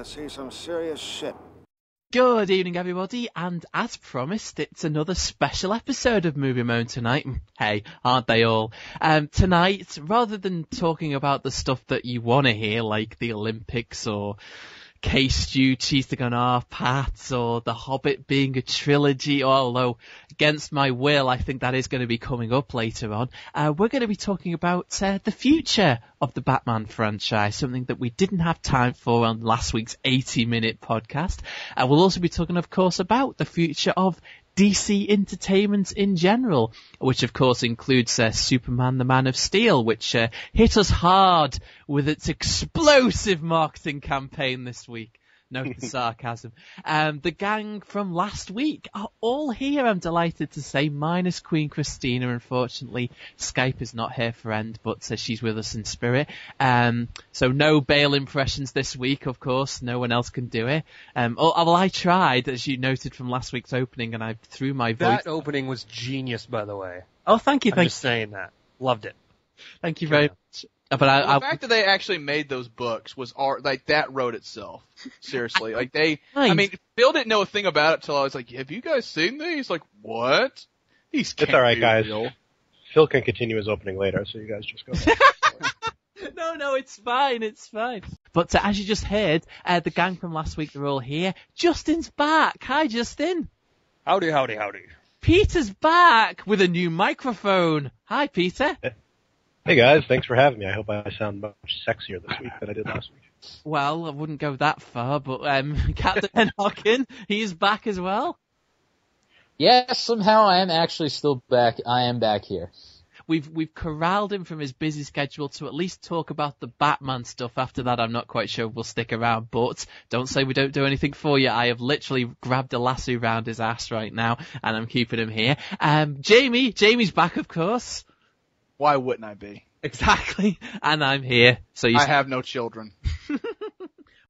to see some serious shit. Good evening, everybody, and as promised, it's another special episode of Movie Moan tonight. Hey, aren't they all? Tonight, rather than talking about the stuff that you want to hear, like the Olympics or Case duties to go on our paths or The Hobbit being a trilogy, although against my will I think that is going to be coming up later on, we're going to be talking about the future of the Batman franchise, something that we didn't have time for on last week's 80-minute podcast. We'll also be talking, of course, about the future of DC Entertainment in general, which of course includes Superman the Man of Steel, which hit us hard with its explosive marketing campaign this week. Note the sarcasm. The gang from last week are all here, I'm delighted to say, minus Queen Christina. Unfortunately, Skype is not her friend, but she's with us in spirit. So no Bale impressions this week, of course. No one else can do it. Well, I tried, as you noted from last week's opening, and I threw my voice. That opening was genius, by the way. Oh, thank you. I'm just saying that. Loved it. Thank you very much. But the fact that they actually made those books was art, like that wrote itself. Seriously, like I mean, Phil didn't know a thing about it till I was like, "Have you guys seen these?" Like, what? These can't It's all right, be guys. real. Phil can continue his opening later, so you guys just go. No, it's fine, it's fine. But as you just heard, the gang from last week, they're all here. Justin's back. Hi, Justin. Howdy, howdy, howdy. Peter's back with a new microphone. Hi, Peter. Hey guys, thanks for having me. I hope I sound much sexier this week than I did last week. Well, I wouldn't go that far, but Captain Hawkin, he's back as well. Yes, somehow I am actually still back. I am back here. We've corralled him from his busy schedule to at least talk about the Batman stuff. After that, I'm not quite sure we'll stick around, but don't say we don't do anything for you. I have literally grabbed a lasso round his ass right now, and I'm keeping him here. Jamie's back, of course. Why wouldn't I be? Exactly, and I'm here. So I have no children.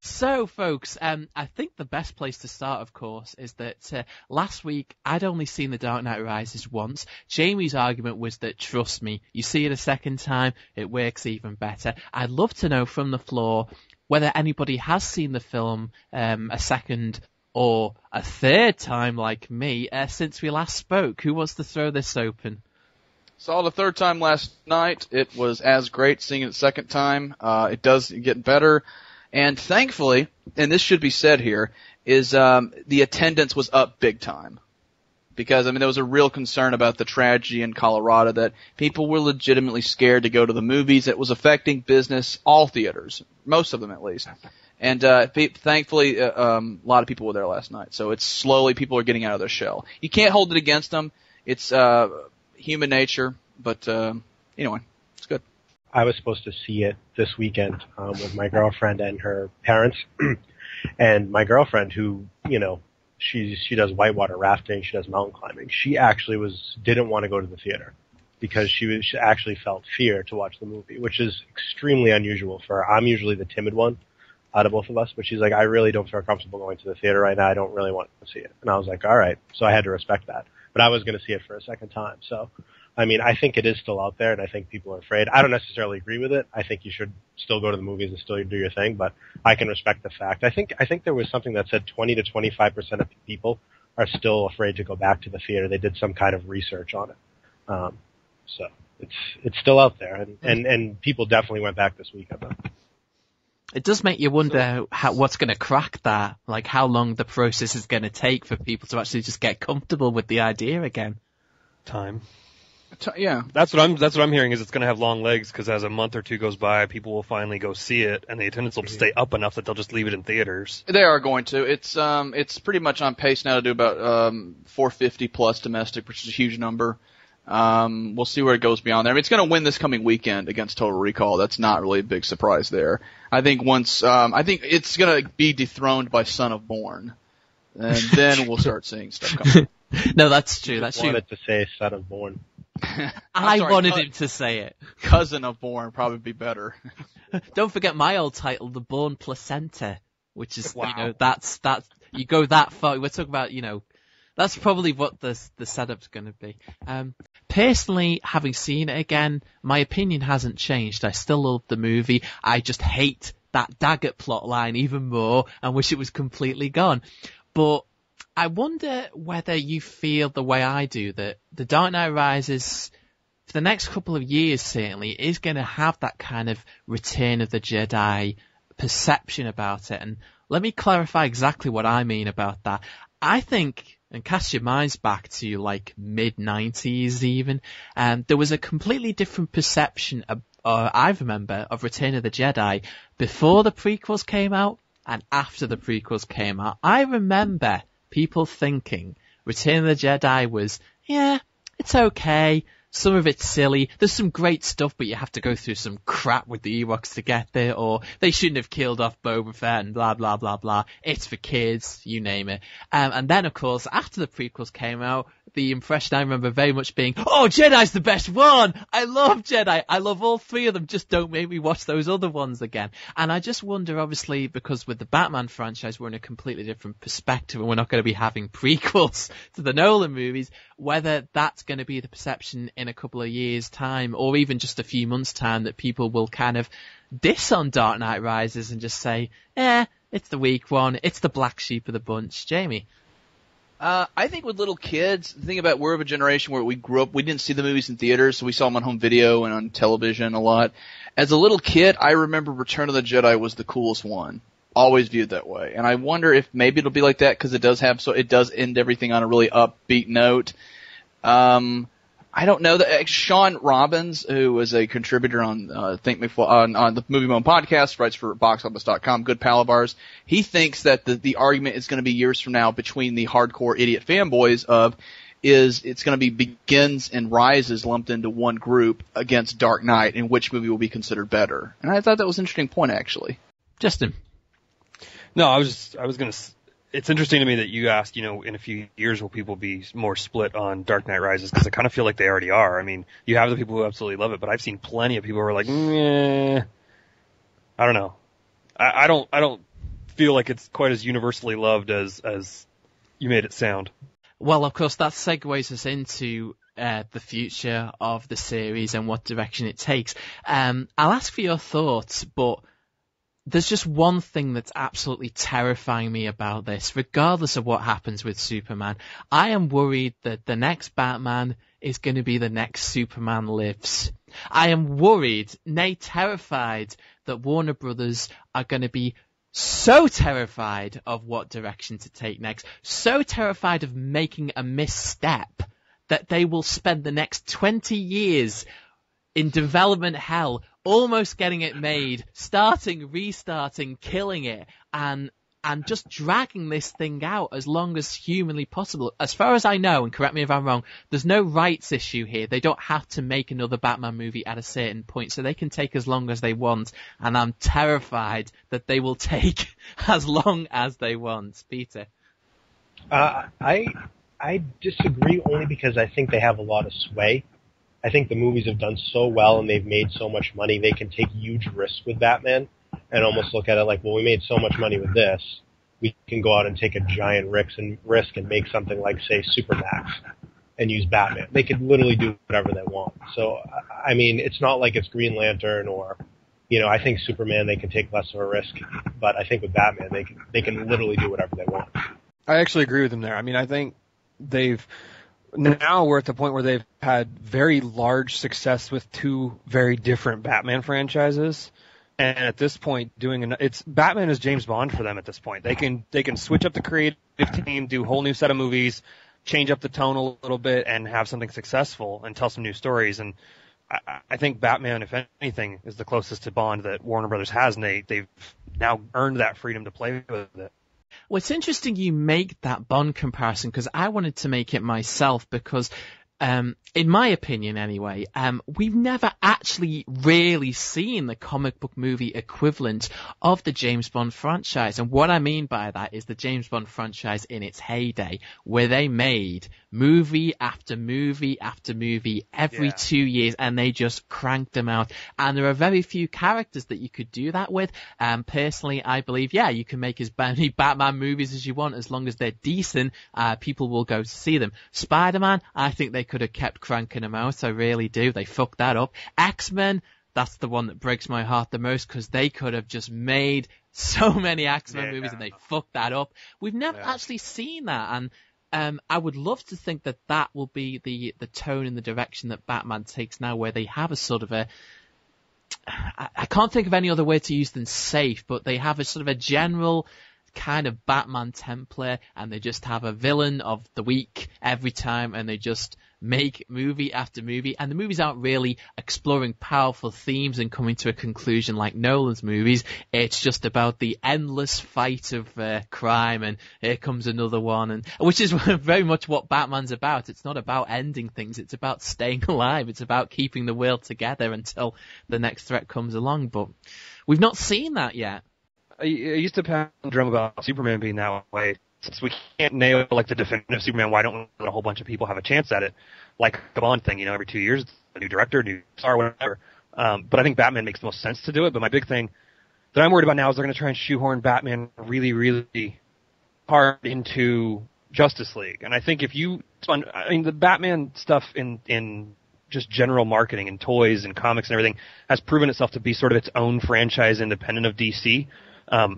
So, folks, I think the best place to start, of course, is that last week I'd only seen The Dark Knight Rises once. Jamie's argument was that, trust me, you see it a second time, it works even better. I'd love to know from the floor whether anybody has seen the film a second or a third time like me since we last spoke. Who wants to throw this open? Saw it a third time last night. It was as great seeing it a second time. It does get better. And thankfully, and this should be said here, is the attendance was up big time. Because, I mean, there was a real concern about the tragedy in Colorado that people were legitimately scared to go to the movies. It was affecting business, all theaters, most of them at least. And thankfully, a lot of people were there last night. So it's slowly people are getting out of their shell. You can't hold it against them. It's human nature, but anyway, it's good. I was supposed to see it this weekend with my girlfriend and her parents, and my girlfriend, who she does whitewater rafting, she does mountain climbing. She actually didn't want to go to the theater because she actually felt fear to watch the movie, which is extremely unusual for her. I'm usually the timid one out of both of us, but she's like, I really don't feel comfortable going to the theater right now. I don't really want to see it. And I was like, all right. So I had to respect that. But I was going to see it for a second time. So, I mean, I think it is still out there, and I think people are afraid. I don't necessarily agree with it. I think you should still go to the movies and still do your thing, but I can respect the fact. I think there was something that said 20 to 25% of people are still afraid to go back to the theater. They did some kind of research on it. So it's still out there, and people definitely went back this weekend, though. It does make you wonder what's going to crack that, like how long the process is going to take for people to actually just get comfortable with the idea again. Time. Yeah. That's what I'm hearing is it's going to have long legs because as a month or two goes by, people will finally go see it, and the attendance will stay up enough that they'll just leave it in theaters. They are going to. It's pretty much on pace now to do about 450 plus domestic, which is a huge number. We'll see where it goes beyond there. I mean, it's going to win this coming weekend against Total Recall. That's not really a big surprise there. I think I think it's going to be dethroned by Son of Born, and then we'll start seeing stuff coming. No, that's true. That's true. I wanted to say Son of Born. I wanted him to say it. Cousin of Born probably be better. Don't forget my old title, The Born Placenta, which is, that's, you go that far. We're talking about, that's probably what the setup's going to be. Personally, having seen it again, my opinion hasn't changed. I still love the movie. I just hate that Daggett plot line even more and wish it was completely gone. But I wonder whether you feel the way I do, that The Dark Knight Rises, for the next couple of years certainly, is going to have that kind of Return of the Jedi perception about it. And let me clarify exactly what I mean about that. I think, and cast your minds back to like mid-90s even, there was a completely different perception I remember of Return of the Jedi before the prequels came out and after the prequels came out. I remember people thinking Return of the Jedi was, yeah, it's okay. Some of it's silly. There's some great stuff, but you have to go through some crap with the Ewoks to get there, or they shouldn't have killed off Boba Fett and blah, blah, blah, blah. It's for kids, you name it. And then, of course, after the prequels came out, the impression I remember very much being, oh, Jedi's the best one! I love Jedi! I love all three of them, just don't make me watch those other ones again. And I just wonder, obviously, because with the Batman franchise, we're in a completely different perspective, and we're not going to be having prequels to the Nolan movies, whether that's going to be the perception in a couple of years' time, or even just a few months' time, that people will kind of diss on Dark Knight Rises and just say, it's the weak one, it's the black sheep of the bunch. Jamie? I think with little kids, the thing about we're of a generation where we grew up, we didn't see the movies in theaters, so we saw them on home video and on television a lot. As a little kid, I remember Return of the Jedi was the coolest one. Always viewed that way. And I wonder if maybe it'll be like that because it does end everything on a really upbeat note. I don't know. Sean Robbins, who was a contributor on on the Movie Moment podcast, writes for BoxOffice.com, good pal of ours. He thinks that the argument is going to be years from now between the hardcore idiot fanboys it's going to be Begins and Rises lumped into one group against Dark Knight, and which movie will be considered better. And I thought that was an interesting point, actually. Justin? No, I was going to. It's interesting to me that you asked, in a few years will people be more split on Dark Knight Rises, because I kind of feel like they already are. I mean, you have the people who absolutely love it, but I've seen plenty of people who are like, I don't know. I don't feel like it's quite as universally loved as you made it sound. Well, of course, that segues us into the future of the series and what direction it takes. I'll ask for your thoughts, but there's just one thing that's absolutely terrifying me about this, regardless of what happens with Superman. I am worried that the next Batman is going to be the next Superman Lives. I am worried, nay terrified, that Warner Brothers are going to be so terrified of what direction to take next, so terrified of making a misstep, that they will spend the next 20 years in development hell, almost getting it made, starting, restarting, killing it, and just dragging this thing out as long as humanly possible. As far as I know, and correct me if I'm wrong, there's no rights issue here. They don't have to make another Batman movie at a certain point, so they can take as long as they want, and I'm terrified that they will take as long as they want. Peter? I disagree only because I think they have a lot of sway. I think the movies have done so well and they've made so much money, they can take huge risks with Batman and almost look at it like, well, we made so much money with this, we can go out and take a giant risk and make something like, say, Supermax and use Batman. They could literally do whatever they want. So, I mean, it's not like it's Green Lantern or, I think Superman, they can take less of a risk, but I think with Batman, they can literally do whatever they want. I actually agree with him there. I mean, I think now we're at the point where they've had very large success with two very different Batman franchises. And at this point, Batman is James Bond for them at this point. They can switch up the creative team, do a whole new set of movies, change up the tone a little bit, and have something successful and tell some new stories. And I think Batman, if anything, is the closest to Bond that Warner Brothers has, and they've now earned that freedom to play with it. Well, it's interesting you make that Bond comparison, because I wanted to make it myself, because in my opinion anyway, we've never actually really seen the comic book movie equivalent of the James Bond franchise. And what I mean by that is the James Bond franchise in its heyday, where they made movie after movie after movie every 2 years, and they just cranked them out. And there are very few characters that you could do that with. Personally, I believe, you can make as many Batman movies as you want, as long as they're decent, people will go to see them. Spider-Man, I think they could have kept cranking them out. I really do. They fucked that up. X-Men, that's the one that breaks my heart the most, because they could have just made so many X-Men movies and they fucked that up. We've never actually seen that, and I would love to think that that will be the tone and the direction that Batman takes now, where they have a sort of I can't think of any other way to use than safe, but they have a sort of a general kind of Batman template, and they just have a villain of the week every time, and they just make movie after movie, and the movies aren't really exploring powerful themes and coming to a conclusion like Nolan's movies. It's just about the endless fight of crime, and here comes another one, and which is very much what Batman's about. It's not about ending things, it's about staying alive, it's about keeping the world together until the next threat comes along, but we've not seen that yet. I used to pound the drum about Superman being that way. Since we can't nail like the definitive Superman, why don't we let a whole bunch of people have a chance at it? Like the Bond thing, every 2 years, a new director, new star, whatever. But I think Batman makes the most sense to do it. But my big thing that I'm worried about now is they're going to try and shoehorn Batman really, really hard into Justice League. And I think if you, the Batman stuff in just general marketing and toys and comics and everything has proven itself to be sort of its own franchise independent of DC.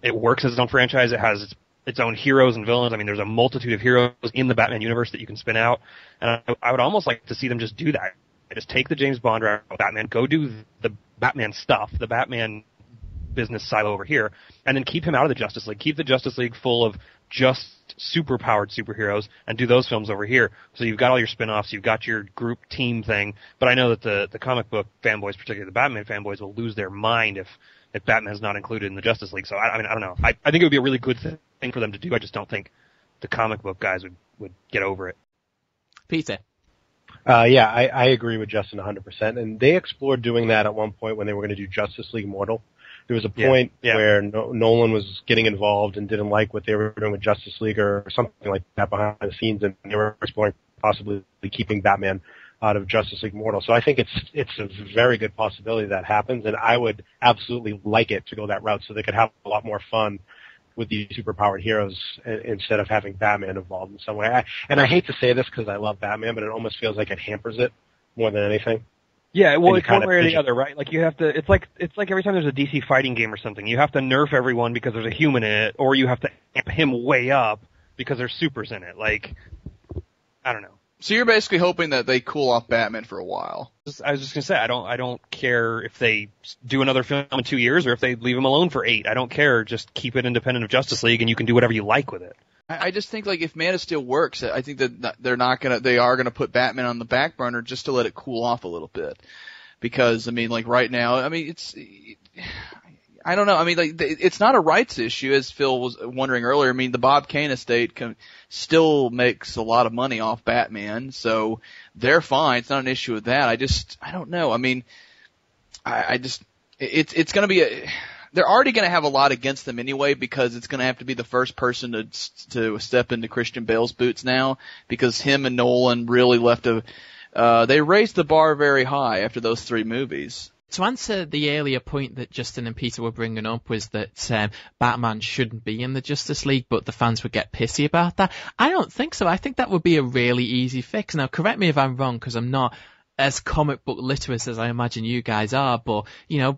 It works as its own franchise. It has its own heroes and villains. I mean, there's a multitude of heroes in the Batman universe that you can spin out. And I would almost like to see them just do that. Just take the James Bond route of Batman, go do the Batman stuff, the Batman business silo over here, and then keep him out of the Justice League. Keep the Justice League full of just super-powered superheroes and do those films over here. So you've got all your spin-offs, you've got your group team thing, but I know that the comic book fanboys, particularly the Batman fanboys, will lose their mind if Batman's not included in the Justice League. So I don't know. I think it would be a really good thing for them to do. I just don't think the comic book guys would get over it. Peter. Yeah, I agree with Justin 100%. And they explored doing that at one point when they were going to do Justice League Mortal. There was a point where Nolan was getting involved and didn't like what they were doing with Justice League or something like that behind the scenes, and they were exploring possibly keeping Batman out of Justice League Mortal. So I think it's a very good possibility that happens, and I would absolutely like it to go that route so they could have a lot more fun with these superpowered heroes instead of having Batman involved in some way. I hate to say this because I love Batman, but it almost feels like it hampers it more than anything. Yeah, well, it's one way or the other, right? Like you have to. It's like every time there's a DC fighting game or something, you have to nerf everyone because there's a human in it, or you have to amp him way up because there's supers in it. Like, I don't know. So you're basically hoping that they cool off Batman for a while. I was just gonna say, I don't care if they do another film in 2 years or if they leave him alone for 8. I don't care. Just keep it independent of Justice League, and you can do whatever you like with it. I just think like if Man of Steel works, I think that they are gonna put Batman on the back burner just to let it cool off a little bit. Because, I mean, like right now, I mean, I don't know. I mean, like, it's not a rights issue, as Phil was wondering earlier. I mean, the Bob Kane estate still makes a lot of money off Batman, so they're fine. It's not an issue with that. I don't know. I mean, it's gonna be they're already gonna have a lot against them anyway, because it's gonna have to be the first person to step into Christian Bale's boots now, because him and Nolan really they raised the bar very high after those 3 movies. To answer the earlier point that Justin and Peter were bringing up was that Batman shouldn't be in the Justice League, but the fans would get pissy about that. I don't think so. I think that would be a really easy fix. Now, correct me if I'm wrong, because I'm not as comic book literate as I imagine you guys are, but,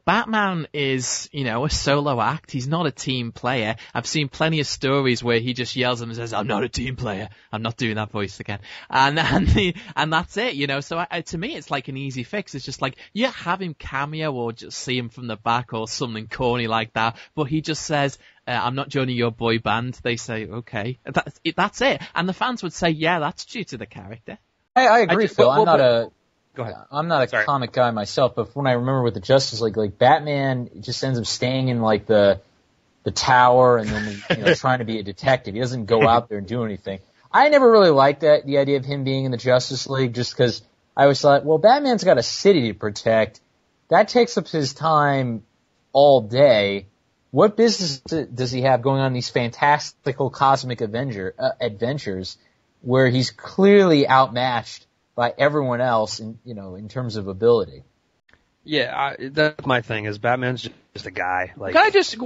Batman is, a solo act. He's not a team player. I've seen plenty of stories where he just yells and says, "I'm not a team player." I'm not doing that voice again. And that's it, So to me, it's like an easy fix. It's just like, have him cameo or just see him from the back or something corny like that, but he just says, "I'm not joining your boy band." They say, okay. That's it. And the fans would say, yeah, that's due to the character. I agree, Phil. Go ahead. I'm not a comic guy myself, but from what I remember with the Justice League, like Batman just ends up staying in like the tower and then trying to be a detective. He doesn't go out there and do anything. I never really liked the idea of him being in the Justice League, just because I always thought, well, Batman's got a city to protect. That takes up his time all day. What business does he have going on these fantastical cosmic adventures where he's clearly outmatched by everyone else in terms of ability? Yeah, that's my thing. Is Batman's just a guy? Like, Can I just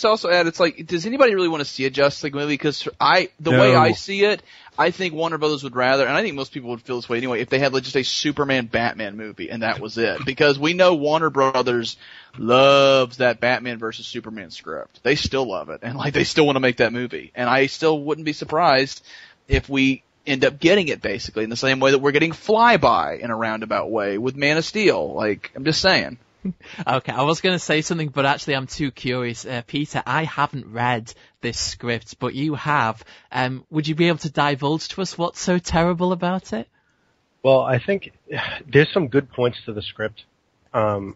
also add? It's like, does anybody really want to see a Justice League movie? Because the No. way I see it, I think Warner Brothers would rather, and I think most people would feel this way anyway, if they had like just a Superman Batman movie and that was it. Because we know Warner Brothers loves that Batman versus Superman script. They still love it, and like they still want to make that movie. And I still wouldn't be surprised if we end up getting it basically in the same way that we're getting Flyby in a roundabout way with Man of Steel. Like, I'm just saying. Okay, I was going to say something, but actually I'm too curious. Peter, I haven't read this script, but you have. Would you be able to divulge to us what's so terrible about it? Well, I think there's some good points to the script. One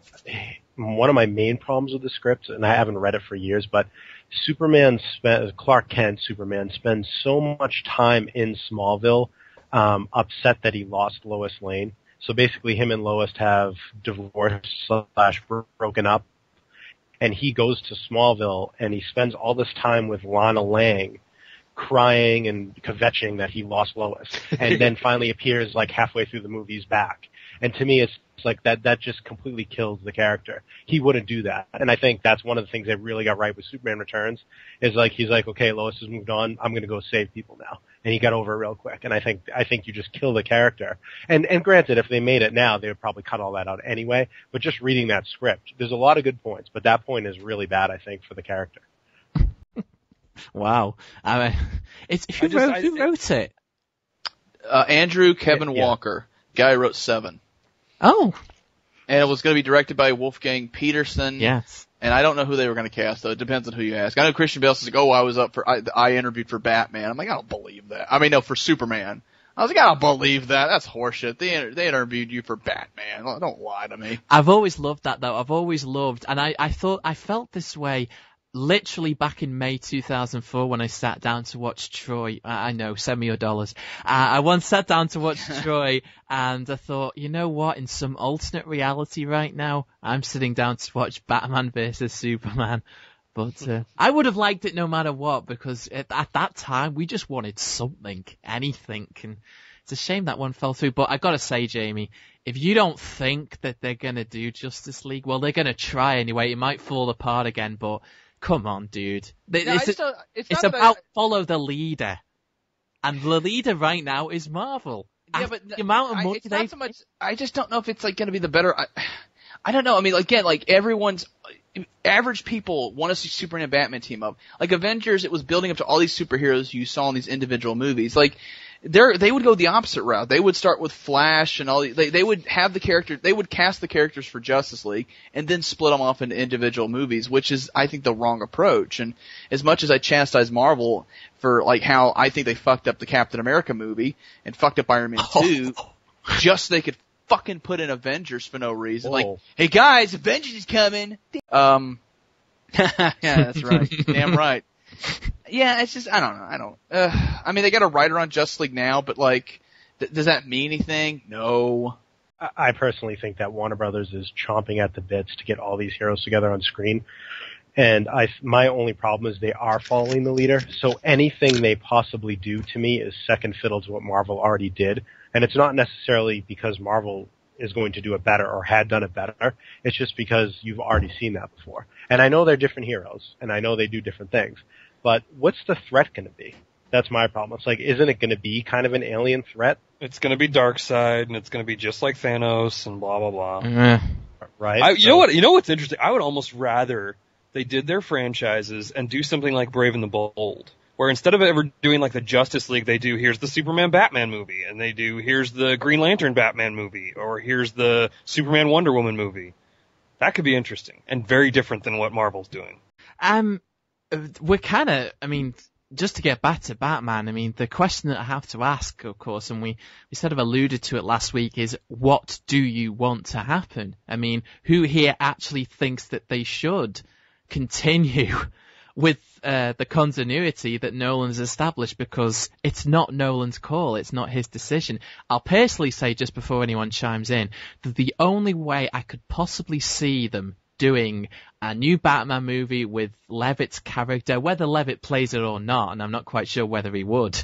of my main problems with the script, and I haven't read it for years, but Clark Kent, Superman, spends so much time in Smallville, upset that he lost Lois Lane. So basically him and Lois have divorced/broken up, and he goes to Smallville and he spends all this time with Lana Lang, crying and kvetching that he lost Lois, and then finally appears like halfway through the movie, he's back. And to me, it's like that just completely kills the character. He wouldn't do that. And I think that's one of the things they really got right with Superman Returns, is like, he's like, okay, Lois has moved on, I'm gonna go save people now. And he got over it real quick. And I think you just kill the character. And granted, if they made it now, they would probably cut all that out anyway. But just reading that script, there's a lot of good points, but that point is really bad, I think, for the character. Wow. I mean, who wrote it? Andrew Kevin Walker. Guy who wrote Seven. Oh. And it was going to be directed by Wolfgang Peterson. Yes. And I don't know who they were going to cast, though. It depends on who you ask. I know Christian Bale says, I interviewed for Batman. I'm like, I don't believe that. I mean, no, for Superman. I was like, I don't believe that. That's horseshit. They interviewed you for Batman. Don't lie to me. I've always loved that, though. I've always loved, and I felt this way literally back in May 2004 when I sat down to watch Troy. I know, send me your dollars. I once sat down to watch Troy, and I thought, you know what, in some alternate reality right now, I'm sitting down to watch Batman versus Superman. But I would have liked it no matter what, because at that time, we just wanted something, anything, and it's a shame that one fell through. But I gotta say, Jamie, if you don't think that they're gonna do Justice League, well, they're gonna try anyway. It might fall apart again, but come on, dude. It's about follow the leader. And the leader right now is Marvel. Yeah, but the amount of money it's not so much. I just don't know if it's like going to be the better. I don't know. I mean, again, like average people want to see Superman and Batman team up. Like Avengers, it was building up to all these superheroes you saw in these individual movies. Like they would go the opposite route. They would start with Flash and all. They would have the character. They would cast the characters for Justice League and then split them off into individual movies, which is, I think, the wrong approach. And as much as I chastise Marvel for like how I think they fucked up the Captain America movie and fucked up Iron Man 2, just so they could fucking put in Avengers for no reason. Like, hey guys, Avengers is coming. Yeah, that's right. Damn right. Yeah, it's just, I don't know. I mean, they got a writer on Justice League now, but like, does that mean anything? No. I personally think that Warner Brothers is chomping at the bits to get all these heroes together on screen. And my only problem is they are following the leader. So anything they possibly do to me is second fiddle to what Marvel already did. And it's not necessarily because Marvel is going to do it better or had done it better. It's just because you've already seen that before. And I know they're different heroes, and I know they do different things. But what's the threat going to be? That's my problem. It's like, isn't it going to be kind of an alien threat? It's going to be Darkseid, and it's going to be just like Thanos, and blah blah blah. Right? You know what's interesting? I would almost rather they did their franchises and do something like Brave and the Bold, where instead of ever doing like the Justice League, they do here's the Superman Batman movie, and they do here's the Green Lantern Batman movie, or here's the Superman Wonder Woman movie. That could be interesting and very different than what Marvel's doing. We're kind of, I mean, just to get back to Batman, I mean, the question that I have to ask, of course, and we sort of alluded to it last week, is what do you want to happen? I mean, who here actually thinks that they should continue with the continuity that Nolan's established, because it's not Nolan's call, it's not his decision. I'll personally say, just before anyone chimes in, that the only way I could possibly see them doing a new Batman movie with Levitt's character, whether Levitt plays it or not, and I'm not quite sure whether he would,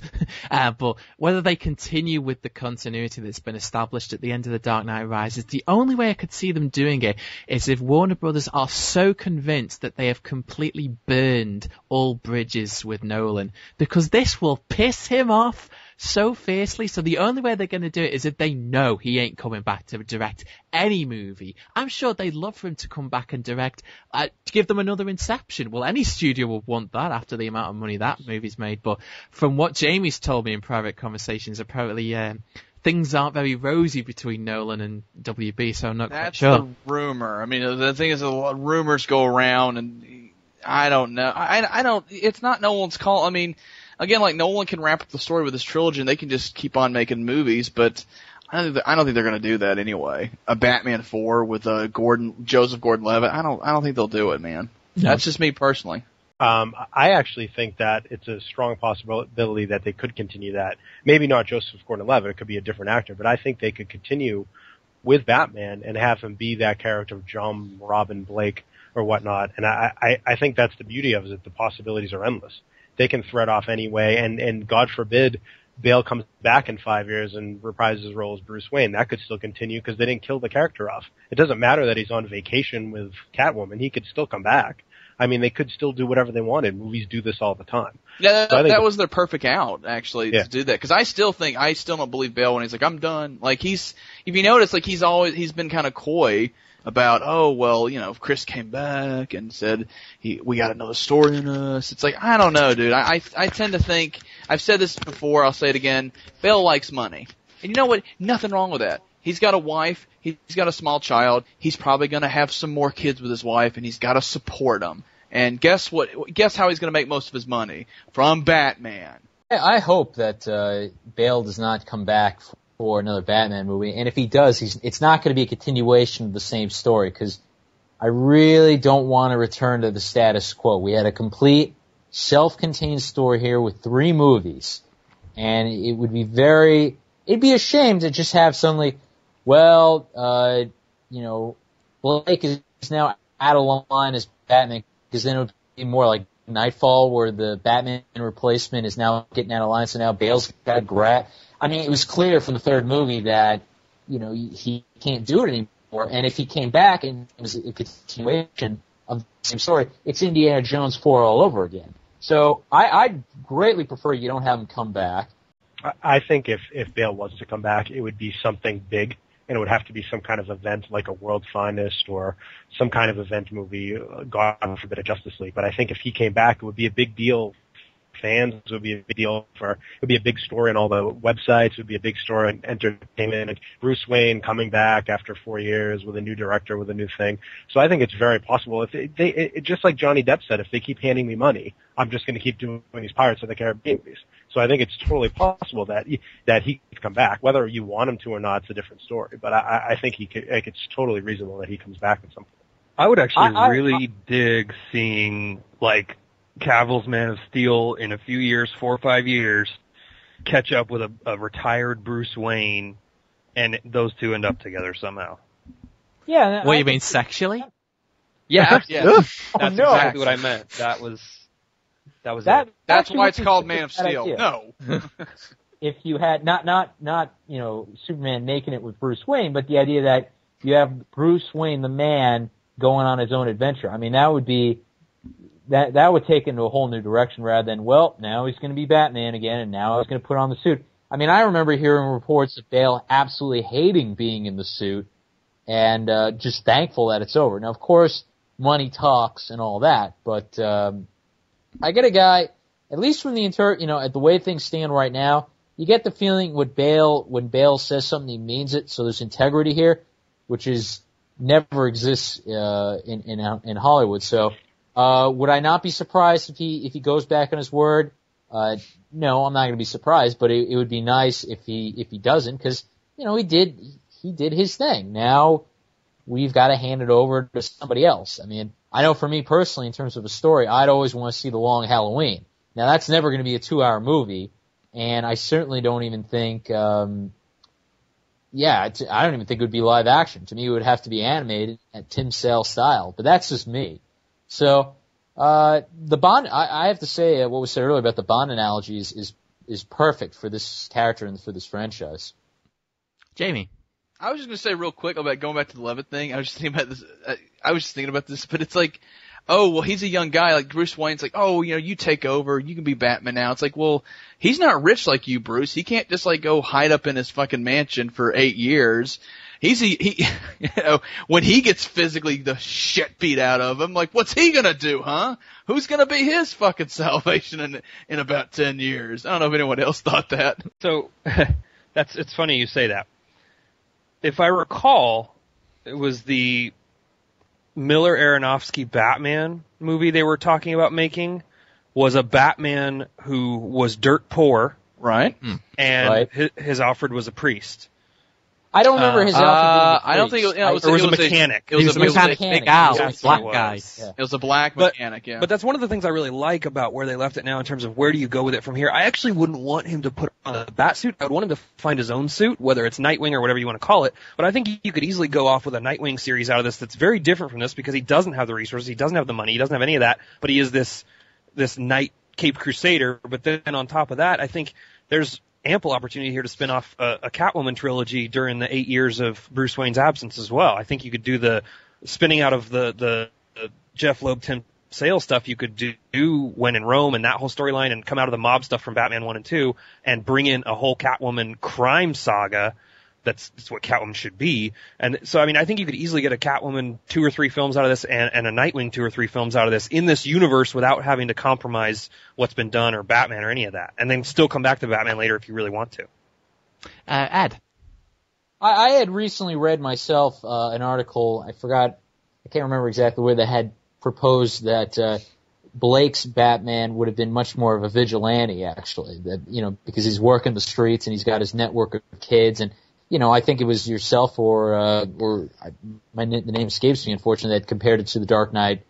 but whether they continue with the continuity that's been established at the end of The Dark Knight Rises, the only way I could see them doing it is if Warner Brothers are so convinced that they have completely burned all bridges with Nolan, because this will piss him off so fiercely. So the only way they're going to do it is if they know he ain't coming back to direct any movie. I'm sure they'd love for him to come back and direct, to give them another Inception. Well, any studio would want that after the amount of money that movie's made. But from what Jamie's told me in private conversations, apparently things aren't very rosy between Nolan and WB, so I'm not quite sure. That's the rumor. I mean, the thing is, a lot of rumors go around, and I don't know. I don't. It's not Nolan's call. I mean, again, like, Nolan can wrap up the story with his trilogy, and they can just keep on making movies, but I don't think they're going to do that anyway. A Batman 4 with Joseph Gordon-Levitt. I don't think they'll do it, man. No. That's just me personally. I actually think that it's a strong possibility that they could continue that. Maybe not Joseph Gordon-Levitt, it could be a different actor, but I think they could continue with Batman and have him be that character of John Robin Blake or whatnot. And I think that's the beauty of it, the possibilities are endless. They can thread off anyway, and God forbid Bale comes back in 5 years and reprises his role as Bruce Wayne. That could still continue because they didn't kill the character off. It doesn't matter that he's on vacation with Catwoman. He could still come back. I mean, they could still do whatever they wanted. Movies do this all the time. Yeah, that was their perfect out, actually, to do that. Because I still don't believe Bale when he's like, I'm done. Like, if you notice, like, he's been kind of coy about, oh, well, you know, if Chris came back and said, we got another story in us. It's like, I don't know, dude. I tend to think, I've said this before, I'll say it again, Bale likes money. And you know what? Nothing wrong with that. He's got a wife, he's got a small child, he's probably gonna have some more kids with his wife, and he's gotta support them. And guess what? Guess how he's gonna make most of his money? From Batman. I hope that Bale does not come back for another Batman movie, and if he does, it's not going to be a continuation of the same story, because I really don't want to return to the status quo. We had a complete self-contained story here with 3 movies, and it'd be a shame to just have suddenly, well, you know, Blake is now out of line as Batman, because then it would be more like Nightfall, where the Batman replacement is now getting out of line, so now Bale's got to grab. I mean, it was clear from the 3rd movie that, you know, he can't do it anymore. And if he came back and it was a continuation of the same story, it's Indiana Jones 4 all over again. So I'd greatly prefer you don't have him come back. I think if Bale was to come back, it would be something big, and it would have to be some kind of event like a World's Finest or some kind of event movie, God forbid, a Justice League. But I think if he came back, it would be a big deal. Fans, it would be a big deal it would be a big story on all the websites, it would be a big story in entertainment, and Bruce Wayne coming back after 4 years with a new director, with a new thing. So I think it's very possible. If just like Johnny Depp said, if they keep handing me money, I'm just going to keep doing these Pirates of the Caribbean movies. So I think it's totally possible that he could come back. Whether you want him to or not, it's a different story. But I think he could. Like, it's totally reasonable that he comes back at some point. I would actually really dig seeing, like, Cavill's Man of Steel in a few years, 4 or 5 years, catch up with a retired Bruce Wayne, and those two end up together somehow. Yeah. What, you mean sexually? Yeah. Yeah. That's no. exactly what I meant. That was it. That's why it's called Man of Steel. No. If you had not you know, Superman making it with Bruce Wayne, but the idea that you have Bruce Wayne the man going on his own adventure. I mean, that would be that would take into a whole new direction, rather than, well, now he's going to be Batman again, and now he's going to put on the suit. I mean, I remember hearing reports of Bale absolutely hating being in the suit, and just thankful that it's over. Now, of course, money talks and all that, but I get a guy, at least from the at the way things stand right now, you get the feeling when Bale says something, he means it. So there's integrity here, which never exists in Hollywood. So. Would I not be surprised if he goes back on his word? No, I'm not going to be surprised, but it would be nice if he doesn't, because, you know, he did his thing. Now we've got to hand it over to somebody else. I mean, I know for me personally, in terms of a story, I'd always want to see The Long Halloween. Now that's never going to be a 2-hour movie, and I certainly don't even think, I don't even think it would be live action. To me, it would have to be animated at Tim Sale style, but that's just me. So, the Bond, I have to say, what was said earlier about the Bond analogies is perfect for this character and for this franchise. Jamie. I was just going to say real quick about going back to the Levitt thing. I was just thinking about this, but it's like, oh, well, he's a young guy. Like, Bruce Wayne's like, oh, you take over. You can be Batman now. It's like, well, he's not rich like you, Bruce. He can't just, like, go hide up in his fucking mansion for 8 years. When he gets physically the shit beat out of him, like, what's he gonna do, huh? Who's gonna be his fucking salvation in about 10 years? I don't know if anyone else thought that. So, it's funny you say that. If I recall, it was the Miller-Aronofsky Batman movie they were talking about making was a Batman who was dirt poor. Right. And his Alfred was a priest. I don't remember his outfit. I don't think it was, it was a mechanic. It was a mechanic. Big Al, black guy. Yeah. It was a black mechanic, yeah. But that's one of the things I really like about where they left it now in terms of where do you go with it from here. I actually wouldn't want him to put on a bat suit. I would want him to find his own suit, whether it's Nightwing or whatever you want to call it. But I think you could easily go off with a Nightwing series out of this that's very different from this because he doesn't have the resources, he doesn't have the money, he doesn't have any of that, but he is this Knight Caped Crusader. But then on top of that, I think there's ample opportunity here to spin off a Catwoman trilogy during the 8 years of Bruce Wayne's absence as well. I think you could do the spinning out of the Jeff Loeb, Tim Sale stuff you could do when in Rome and that whole storyline and come out of the mob stuff from Batman 1 and 2 and bring in a whole Catwoman crime saga. That's what Catwoman should be. And so, I mean, I think you could easily get a Catwoman 2 or 3 films out of this and a Nightwing 2 or 3 films out of this in this universe without having to compromise what's been done or Batman or any of that. And then still come back to Batman later if you really want to. Ed. I had recently read myself an article, I can't remember exactly where they had proposed that Blake's Batman would have been much more of a vigilante, actually. That, because he's working the streets and he's got his network of kids and I think it was yourself or the name escapes me, unfortunately, that compared it to The Dark Knight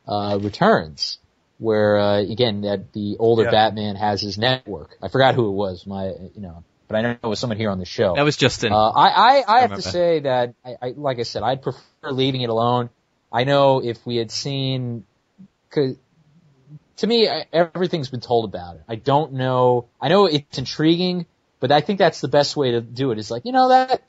Returns, where again that the older Batman has his network. I forgot who it was, but I know it was someone here on the show. That was Justin. I have to say that I like I said, I'd prefer leaving it alone. I know if we had seen, cause to me everything's been told about it. I don't know. I know it's intriguing. But I think that's the best way to do it is like, it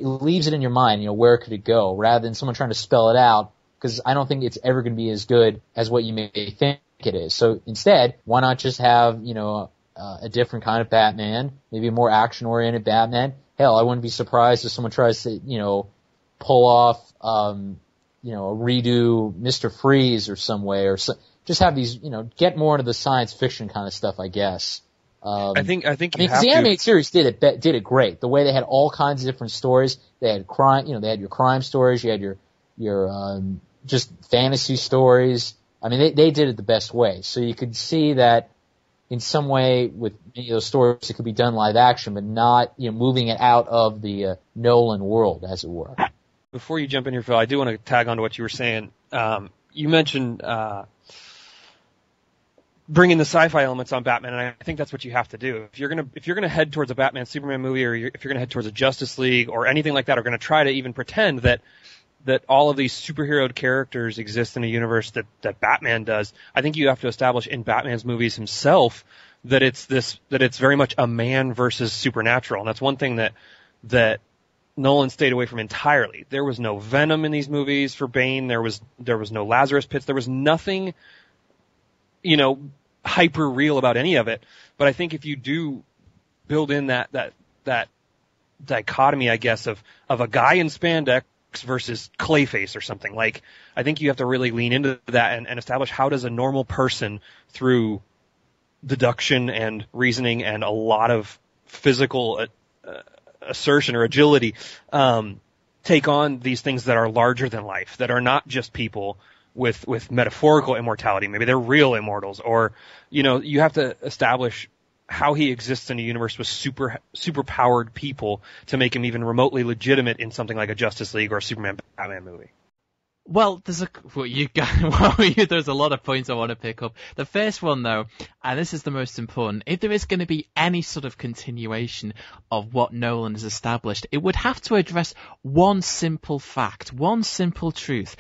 leaves it in your mind, where could it go rather than someone trying to spell it out because I don't think it's ever going to be as good as what you may think it is. So instead, why not just have, a different kind of Batman, maybe a more action-oriented Batman? Hell, I wouldn't be surprised if someone tries to, pull off, a redo Mr. Freeze or some way or just have these, get more into the science fiction kind of stuff, I guess. I think because the animated series did it great. The way they had all kinds of different stories. They had crime, they had your crime stories. You had your just fantasy stories. I mean, they did it the best way. So you could see that in some way with many of those stories, it could be done live action, but not, moving it out of the Nolan world, as it were. Before you jump in here, Phil, I do want to tag on to what you were saying. You mentioned bringing the sci-fi elements on Batman, and I think that's what you have to do. If you're gonna head towards a Batman Superman movie, or if you're gonna head towards a Justice League or anything like that, or gonna try to even pretend that all of these superhero characters exist in a universe that Batman does, I think you have to establish in Batman's movies himself that it's very much a man versus supernatural, and that's one thing that Nolan stayed away from entirely. There was no Venom in these movies for Bane. There was no Lazarus Pits. There was nothing, hyper real about any of it. But I think if you do build in that dichotomy, I guess, of a guy in spandex versus Clayface or something, like, I think you have to really lean into that and establish how does a normal person, through deduction and reasoning and a lot of physical assertion or agility, take on these things that are larger than life, that are not just people with metaphorical immortality. Maybe they're real immortals, or, you have to establish how he exists in a universe with super powered people to make him even remotely legitimate in something like a Justice League or a Superman Batman movie. Well, there's a lot of points I want to pick up. The first one, though, and this is the most important, if there is going to be any sort of continuation of what Nolan has established, it would have to address one simple fact, one simple truth.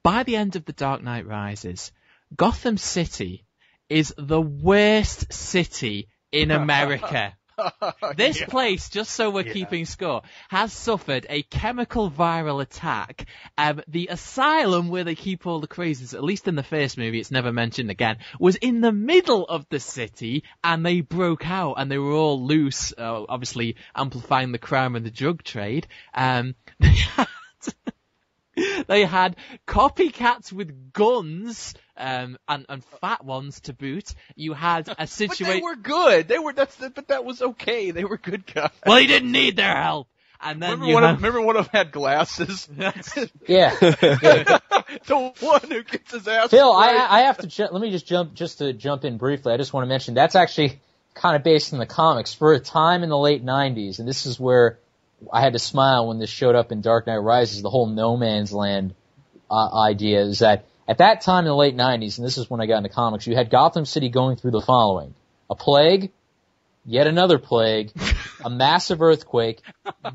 By the end of The Dark Knight Rises, Gotham City is the worst city in America. This place, just so we're keeping score, has suffered a chemical viral attack. The asylum where they keep all the crazies, at least in the first movie, it's never mentioned again, was in the middle of the city, and they broke out, and they were all loose, obviously amplifying the crime and the drug trade. They had copycats with guns, and fat ones to boot. You had a situation. But they were good. But that was okay. They were good guys. Well, he didn't need their help. And then remember one of them had glasses. Yeah. The one who gets his ass. Phil, right. I have to let me just jump in briefly. I just want to mention that's actually kind of based in the comics for a time in the late 90s, and this is where I had to smile when this showed up in Dark Knight Rises. The whole no man's land idea is that at that time in the late 90s, and this is when I got into comics, you had Gotham City going through the following: a plague, yet another plague, a massive earthquake,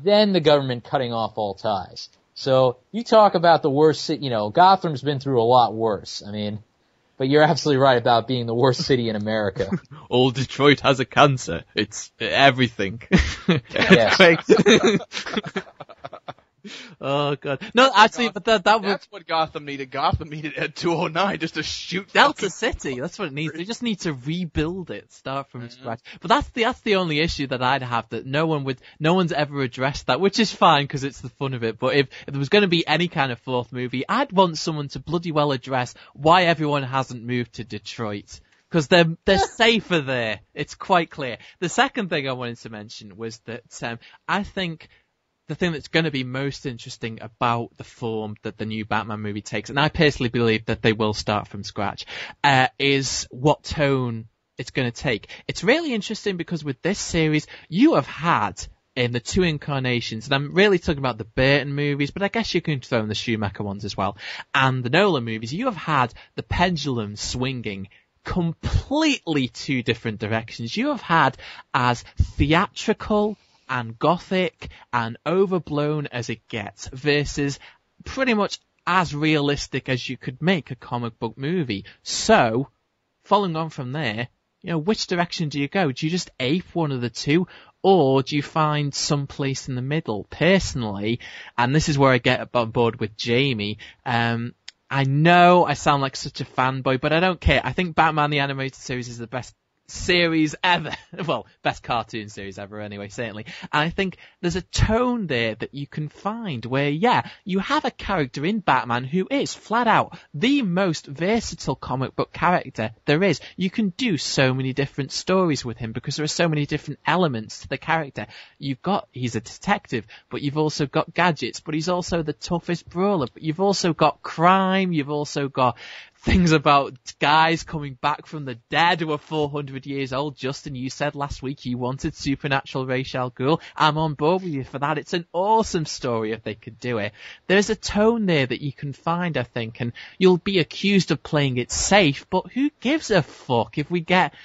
then the government cutting off all ties. So you talk about the worst city, Gotham's been through a lot worse. I mean, but you're absolutely right about being the worst city in America. All Detroit has a cancer. It's everything. Yes. Oh god. No, actually, but that's what Gotham needed. Gotham needed Ed 209 just to shoot Delta City. That's what it needs. They just need to rebuild it, start from scratch. But that's the only issue that I'd have, that no one's ever addressed that, which is fine because it's the fun of it. But if there was going to be any kind of fourth movie, I'd want someone to bloody well address why everyone hasn't moved to Detroit. Because they're safer there. It's quite clear. The second thing I wanted to mention was that I think the thing that's going to be most interesting about the form that the new Batman movie takes, and I personally believe that they will start from scratch, is what tone it's going to take. It's really interesting because with this series, you have had in the two incarnations, and I'm really talking about the Burton movies, but I guess you can throw in the Schumacher ones as well, and the Nolan movies, you have had the pendulum swinging completely two different directions. You have had as theatrical and gothic and overblown as it gets versus pretty much as realistic as you could make a comic book movie. So, following on from there, which direction do you go? Do you just ape one of the two, or do you find some place in the middle? Personally, and this is where I get on board with Jamie, I know I sound like such a fanboy, but I don't care. I think Batman the Animated Series is the best series ever. Well, best cartoon series ever anyway, certainly. And I think there's a tone there that you can find where, you have a character in Batman who is flat out the most versatile comic book character there is. You can do so many different stories with him because there are so many different elements to the character. He's a detective, but you've also got gadgets, but he's also the toughest brawler, but you've also got crime, you've also got things about guys coming back from the dead who are 400 years old. Justin, you said last week you wanted Supernatural Ra's al Ghul. I'm on board with you for that. It's an awesome story if they could do it. There's a tone there that you can find, I think, and you'll be accused of playing it safe, but who gives a fuck if we get,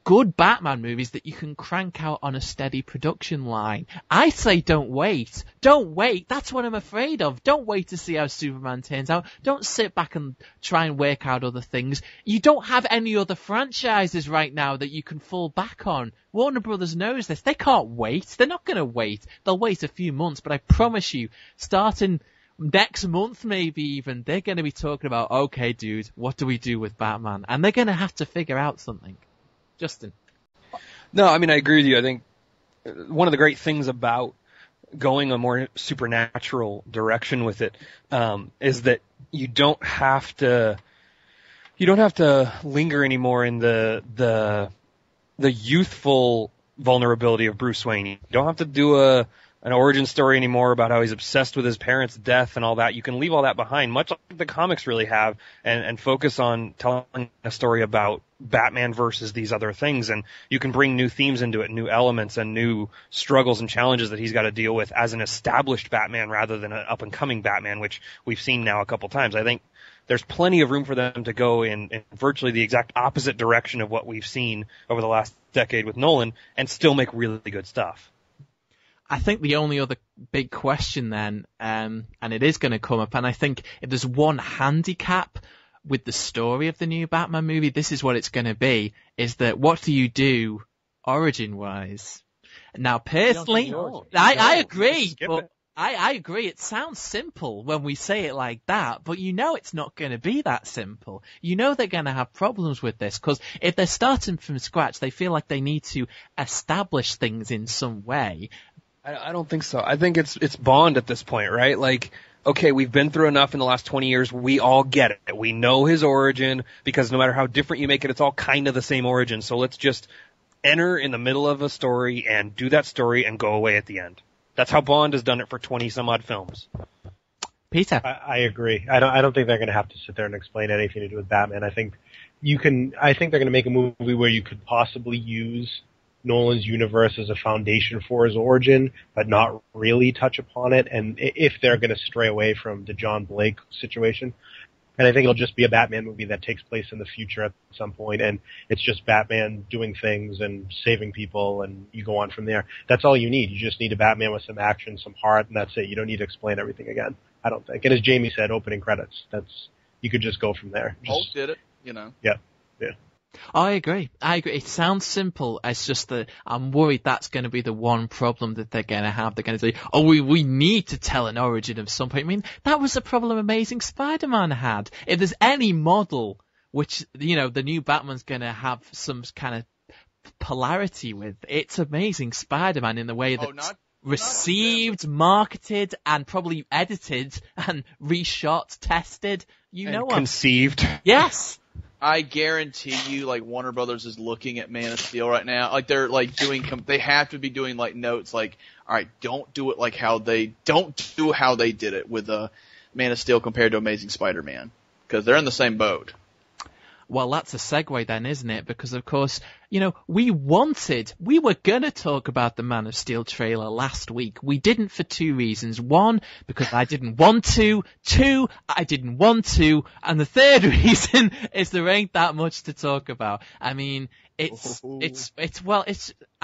good Batman movies that you can crank out on a steady production line? I say don't wait. Don't wait. That's what I'm afraid of. Don't wait to see how Superman turns out. Don't sit back and try and work out other things. You don't have any other franchises right now that you can fall back on. Warner Brothers knows this. They can't wait. They're not going to wait. They'll wait a few months, but I promise you, starting next month maybe even, they're going to be talking about, okay, dude, what do we do with Batman? And they're going to have to figure out something. Justin. No, I mean, I agree with you. I think one of the great things about going a more supernatural direction with it is that you don't have to linger anymore in the youthful vulnerability of Bruce Wayne. You don't have to do a an origin story anymore about how he's obsessed with his parents' death and all that. You can leave all that behind, much like the comics really have, and focus on telling a story about Batman versus these other things. And you can bring new themes into it, new elements, and new struggles and challenges that he's got to deal with as an established Batman rather than an up-and-coming Batman, which we've seen now a couple times. I think there's plenty of room for them to go in virtually the exact opposite direction of what we've seen over the last decade with Nolan and still make really good stuff. I think the only other big question then, and it is going to come up, and I think if there's one handicap with the story of the new Batman movie, this is what it's going to be, is that what do you do origin-wise? Now, personally, I agree, but I agree. It sounds simple when we say it like that, but you know it's not going to be that simple. You know they're going to have problems with this, because if they're starting from scratch, they feel like they need to establish things in some way. I don't think so. I think it's Bond at this point, right? Like, okay, we've been through enough in the last 20 years. We all get it. We know his origin, because no matter how different you make it, it's all kind of the same origin. So let's just enter in the middle of a story and do that story and go away at the end. That's how Bond has done it for 20 some odd films. Peter? I agree. I don't think they're going to have to sit there and explain anything to do with Batman. I think they're going to make a movie where you could possibly use Nolan's universe as a foundation for his origin, but not really touch upon it. And if they're going to stray away from the John Blake situation, and I think it'll just be a Batman movie that takes place in the future at some point, and it's just Batman doing things and saving people, and you go on from there. That's all you need. You just need a Batman with some action, some heart, and that's it. You don't need to explain everything again, I don't think. And as Jamie said, opening credits. You could just go from there. Hulk did it, you know. Yeah. I agree. It sounds simple. It's just that I'm worried that's going to be the one problem that they're going to have. They're going to say, oh, we need to tell an origin of some point. I mean, that was the problem Amazing Spider-Man had. If there's any model which, you know, the new Batman's going to have some kind of polarity with, it's Amazing Spider-Man in the way that received, marketed, and probably edited and reshot, tested. You know what? Conceived. Yes. I guarantee you, like, Warner Brothers is looking at Man of Steel right now. Like, they're, like, they have to be doing, like, notes, like, all right, don't do how they did it with Man of Steel compared to Amazing Spider-Man. Because they're in the same boat. Well, that's a segue then, isn't it? Because, of course, you know, we were going to talk about the Man of Steel trailer last week. We didn't for two reasons. One, because I didn't want to. Two, I didn't want to. And the third reason is there ain't that much to talk about. I mean, I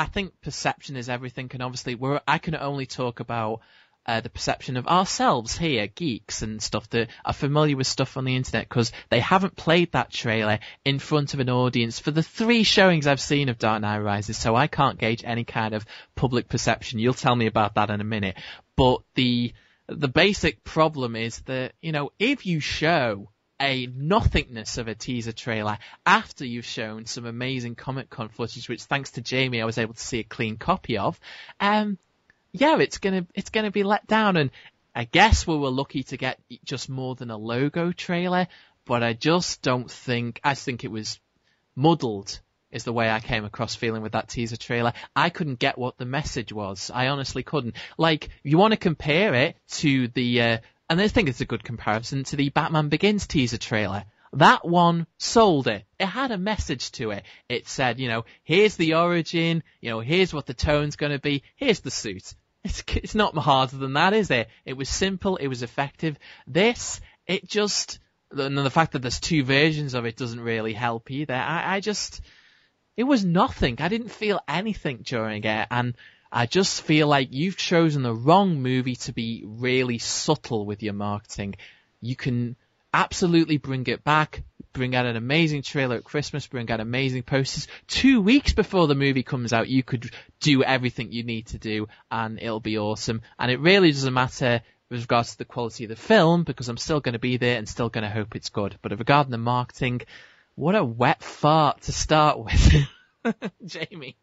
think perception is everything. And obviously I can only talk about the perception of ourselves here, geeks and stuff that are familiar with stuff on the internet, because they haven't played that trailer in front of an audience for the 3 showings I've seen of Dark Knight Rises, so I can't gauge any kind of public perception. You'll tell me about that in a minute. But the basic problem is that, you know, if you show a nothingness of a teaser trailer after you've shown some amazing Comic-Con footage, which thanks to Jamie I was able to see a clean copy of, yeah, it's gonna be let down, and I guess we were lucky to get just more than a logo trailer, but I think it was muddled, is the way I came across feeling with that teaser trailer. I couldn't get what the message was. I honestly couldn't. Like, you want to compare it to and I think it's a good comparison to the Batman Begins teaser trailer. That one sold it. It had a message to it. It said, you know, here's the origin, you know, here's what the tone's going to be, here's the suit. It's not harder than that, is it? It was simple, it was effective. And the fact that there's 2 versions of it doesn't really help either. It was nothing. I didn't feel anything during it, and I just feel like you've chosen the wrong movie to be really subtle with your marketing. You can absolutely bring it back, bring out an amazing trailer at Christmas, bring out amazing posters. 2 weeks before the movie comes out, you could do everything you need to do, and it'll be awesome. And it really doesn't matter with regards to the quality of the film, because I'm still going to be there and still going to hope it's good. But regarding the marketing, what a wet fart to start with. Jamie.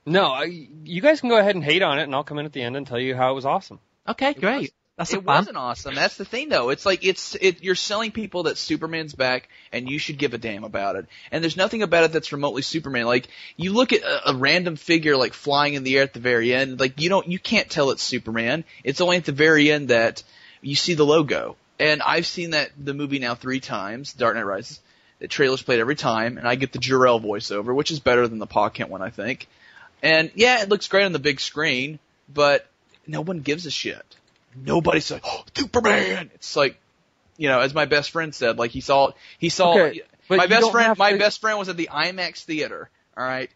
No, you guys can go ahead and hate on it, and I'll come in at the end and tell you how it was awesome. Okay, great. That's a It plan. wasn't awesome. That's the thing, though. It's like you're selling people that Superman's back, and you should give a damn about it. And there's nothing about it that's remotely Superman. Like you look at a random figure like flying in the air at the very end, like you can't tell it's Superman. It's only at the very end that you see the logo. And I've seen the movie now 3 times, Dark Knight Rises. The trailer's played every time, and I get the Jor-El voiceover, which is better than the Pa Kent one, I think. And yeah, it looks great on the big screen, but no one gives a shit. Nobody's like, oh, Superman! It's like, as my best friend said, like he saw, Okay, my best friend was at the IMAX theater, alright?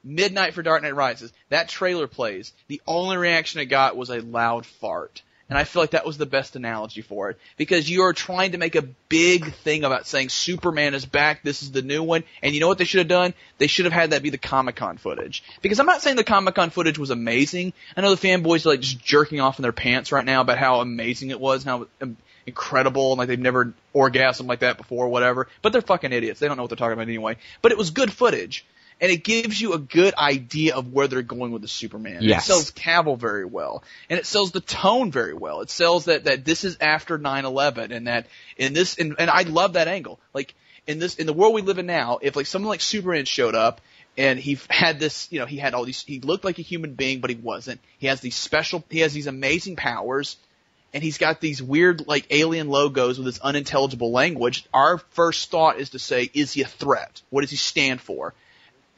Midnight for Dark Knight Rises. That trailer plays. The only reaction it got was a loud fart. And I feel like that was the best analogy for it. Because you are trying to make a big thing about saying Superman is back, this is the new one, and you know what they should have done? They should have had that be the Comic-Con footage. Because I'm not saying the Comic-Con footage was amazing. I know the fanboys are like just jerking off in their pants right now about how amazing it was and how incredible and like they've never orgasmed like that before or whatever. But they're fucking idiots. They don't know what they're talking about anyway. But it was good footage. And it gives you a good idea of where they're going with the Superman. Yes. It sells Cavill very well. And it sells the tone very well. It sells that this is after 9/11 and that and I love that angle. Like in the world we live in now, if like someone like Superman showed up and he had this, he had all these, he looked like a human being, but he wasn't. He has these amazing powers. And he's got these weird, like, alien logos with this unintelligible language. Our first thought is to say, is he a threat? What does he stand for?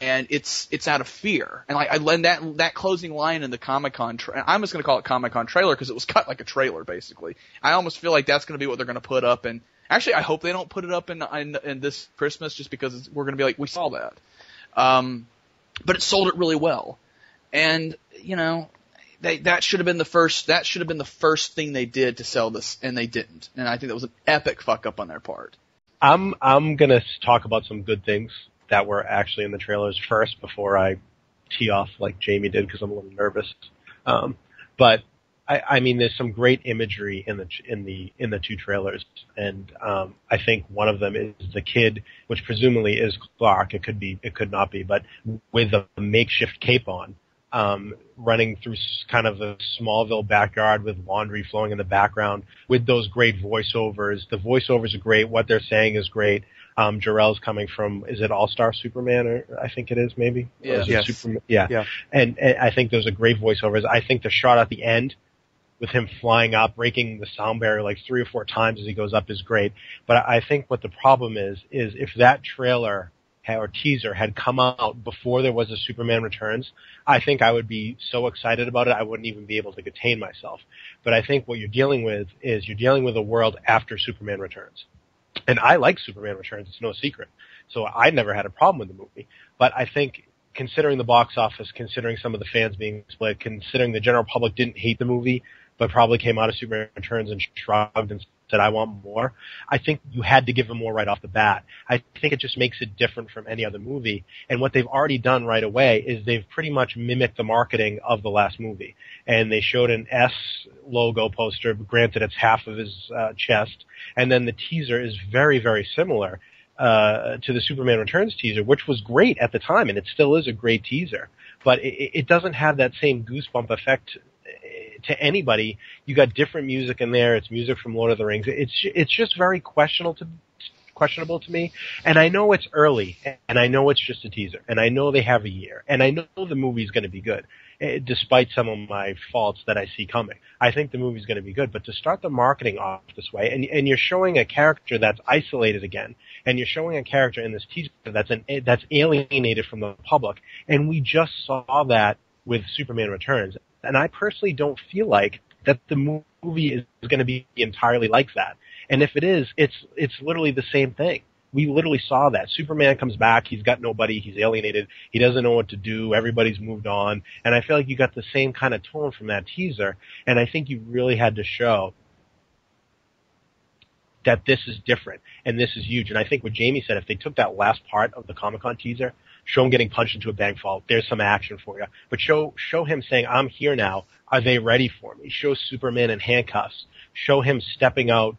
And it's out of fear. And I lend that closing line in the Comic-Con, I'm just going to call it Comic-Con trailer because it was cut like a trailer, basically. I almost feel like that's going to be what they're going to put up. And actually, I hope they don't put it up in this Christmas just because we're going to be like, we saw that. But it sold it really well. And, that should have been the first thing they did to sell this, and they didn't. And I think that was an epic fuck up on their part. I'm gonna talk about some good things that were actually in the trailers first before I tee off like Jamie did because I'm a little nervous. But I mean, there's some great imagery in the 2 trailers, and I think one of them is the kid, which presumably is Clark. It could not be, but with a makeshift cape on. Running through kind of a Smallville backyard with laundry flowing in the background with those great voiceovers. The voiceovers are great. What they're saying is great. Jor-El's coming from, is it All-Star Superman? Or I think it is maybe. Yeah. Yes. Superman? Yeah. And I think those are great voiceovers. I think the shot at the end with him flying up, breaking the sound barrier like 3 or 4 times as he goes up is great. But I think what the problem is if that trailer or teaser had come out before there was a Superman Returns, I think I would be so excited about it I wouldn't even be able to contain myself. But I think what you're dealing with is you're dealing with a world after Superman Returns. And I like Superman Returns, it's no secret. So I never had a problem with the movie. But I think considering the box office, considering some of the fans being split, considering the general public didn't hate the movie, but probably came out of Superman Returns and shrugged and said, I want more, I think you had to give them more right off the bat. I think it just makes it different from any other movie. And what they've already done right away is they've pretty much mimicked the marketing of the last movie. And they showed an S logo poster, granted it's half of his chest, and then the teaser is very, very similar to the Superman Returns teaser, which was great at the time, and it still is a great teaser. But it doesn't have that same goosebump effect to anybody. You got different music in there. It's music from Lord of the Rings. It's just very questionable to me. And I know it's early, and I know it's just a teaser, and I know they have a year, and I know the movie's going to be good, despite some of my faults that I see coming. I think the movie's going to be good, but to start the marketing off this way, and you're showing a character that's isolated again, and you're showing a character in this teaser that's alienated from the public, and we just saw that with Superman Returns. And I personally don't feel like that the movie is going to be entirely like that. And if it is, it's literally the same thing. We literally saw that. Superman comes back, he's got nobody, he's alienated, he doesn't know what to do, everybody's moved on. And I feel like you got the same kind of tone from that teaser, and I think you really had to show that this is different, and this is huge. And I think what Jamie said, if they took that last part of the Comic-Con teaser, show him getting punched into a bank vault, there's some action for you. But show him saying, I'm here now, are they ready for me? Show Superman in handcuffs. Show him stepping out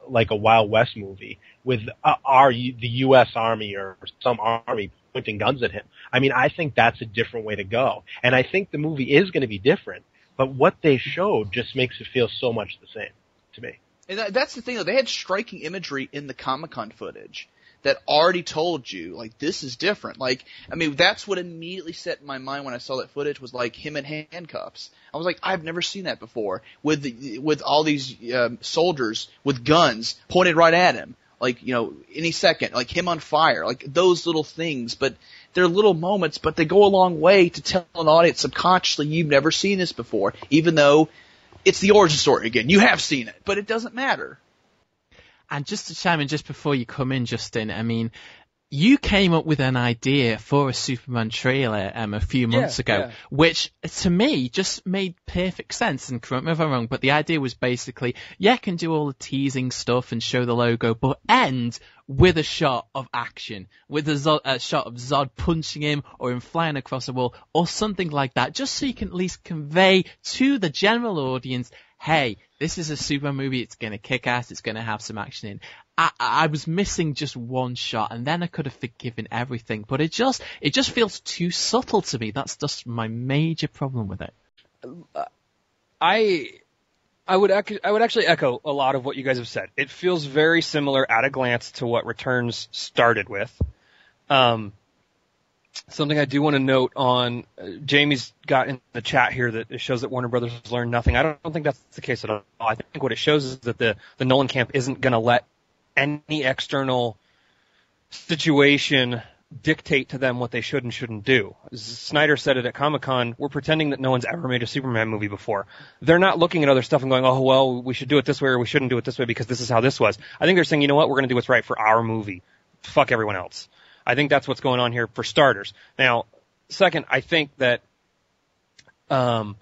like a Wild West movie with the U.S. Army or some army pointing guns at him. I mean, I think that's a different way to go. And I think the movie is going to be different, But what they showed just makes it feel so much the same to me. And that's the thing, though. They had striking imagery in the Comic-Con footage that already told you, like, this is different. Like, I mean, that's what immediately set in my mind when I saw that footage was, like, him in handcuffs. I was like, I've never seen that before. With all these soldiers with guns pointed right at him. Like, you know, any second. Like, him on fire. Like, those little things. But they're little moments, but they go a long way to tell an audience subconsciously you've never seen this before, even though it's the origin story again. You have seen it, but it doesn't matter. And just to chime in just before you come in, Justin, I mean, you came up with an idea for a Superman trailer a few months ago, which to me just made perfect sense. And correct me if I'm wrong, but the idea was basically, can do all the teasing stuff and show the logo, but end with a shot of action, with a shot of Zod punching him or him flying across a wall or something like that, just so you can at least convey to the general audience, hey, this is a Superman movie, it's going to kick ass, it's going to have some action in. I was missing just one shot, and then I could have forgiven everything, but it just feels too subtle to me. That's just my major problem with it. I would actually echo a lot of what you guys have said. It feels very similar at a glance to what Returns started with. Something I do want to note on, Jamie's got in the chat here that it shows that Warner Brothers has learned nothing. I don't think that's the case at all. I think what it shows is that the Nolan camp isn't going to let any external situation dictate to them what they should and shouldn't do. Snyder said it at Comic-Con, we're pretending that no one's ever made a Superman movie before. They're not looking at other stuff and going, oh, well, we should do it this way or we shouldn't do it this way because this is how this was. I think they're saying, you know what, we're going to do what's right for our movie. Fuck everyone else. I think that's what's going on here for starters. Now, second, I think that in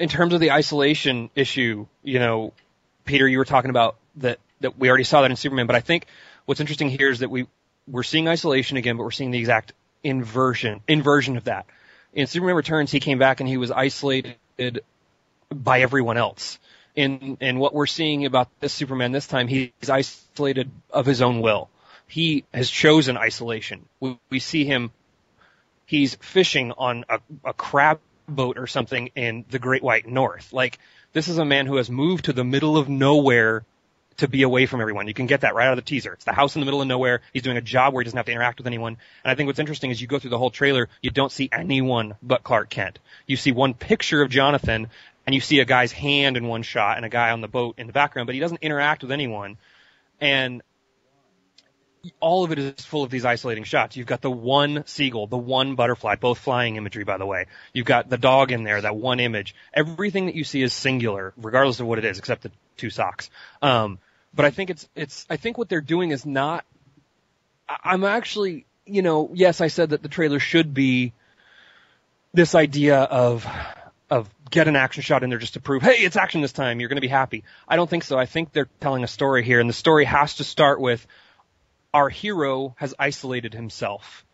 terms of the isolation issue, you know, Peter, you were talking about that we already saw that in Superman, but I think what's interesting here is that we're seeing isolation again, but we're seeing the exact inversion of that. In Superman Returns, he came back and he was isolated by everyone else. In what we're seeing about this Superman this time, he's isolated of his own will. He has chosen isolation. We see him, he's fishing on a crab boat or something in the Great White North. Like, this is a man who has moved to the middle of nowhere to be away from everyone. You can get that right out of the teaser. It's the house in the middle of nowhere. He's doing a job where he doesn't have to interact with anyone. And I think what's interesting is you go through the whole trailer, you don't see anyone but Clark Kent. You see one picture of Jonathan, and you see a guy's hand in one shot and a guy on the boat in the background, but he doesn't interact with anyone. And all of it is full of these isolating shots. You've got the one seagull, the one butterfly, both flying imagery, by the way. You've got the dog in there, that one image. Everything that you see is singular, regardless of what it is, except the two socks. But I think I think what they're doing is not, I'm actually, you know, yes, I said that the trailer should be this idea of get an action shot in there just to prove, hey, it's action this time, you're going to be happy. I don't think so. I think they're telling a story here, and the story has to start with, our hero has isolated himself.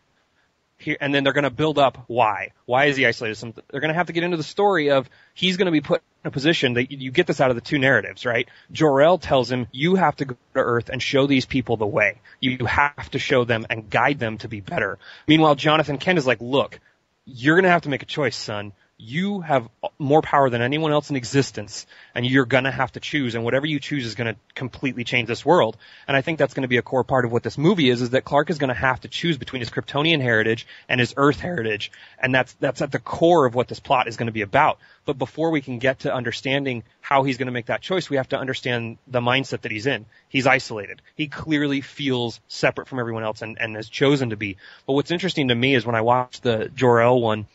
Here, and then they're going to build up why. Why is he isolated? They're going to have to get into the story of he's going to be put in a position that you get this out of the two narratives, right? Jor-El tells him, you have to go to Earth and show these people the way. You have to show them and guide them to be better. Meanwhile, Jonathan Kent is like, look, you're going to have to make a choice, son. You have more power than anyone else in existence, and you're going to have to choose, and whatever you choose is going to completely change this world. And I think that's going to be a core part of what this movie is that Clark is going to have to choose between his Kryptonian heritage and his Earth heritage, and that's at the core of what this plot is going to be about. But before we can get to understanding how he's going to make that choice, we have to understand the mindset that he's in. He's isolated. He clearly feels separate from everyone else and has chosen to be. But what's interesting to me is when I watched the Jor-El one,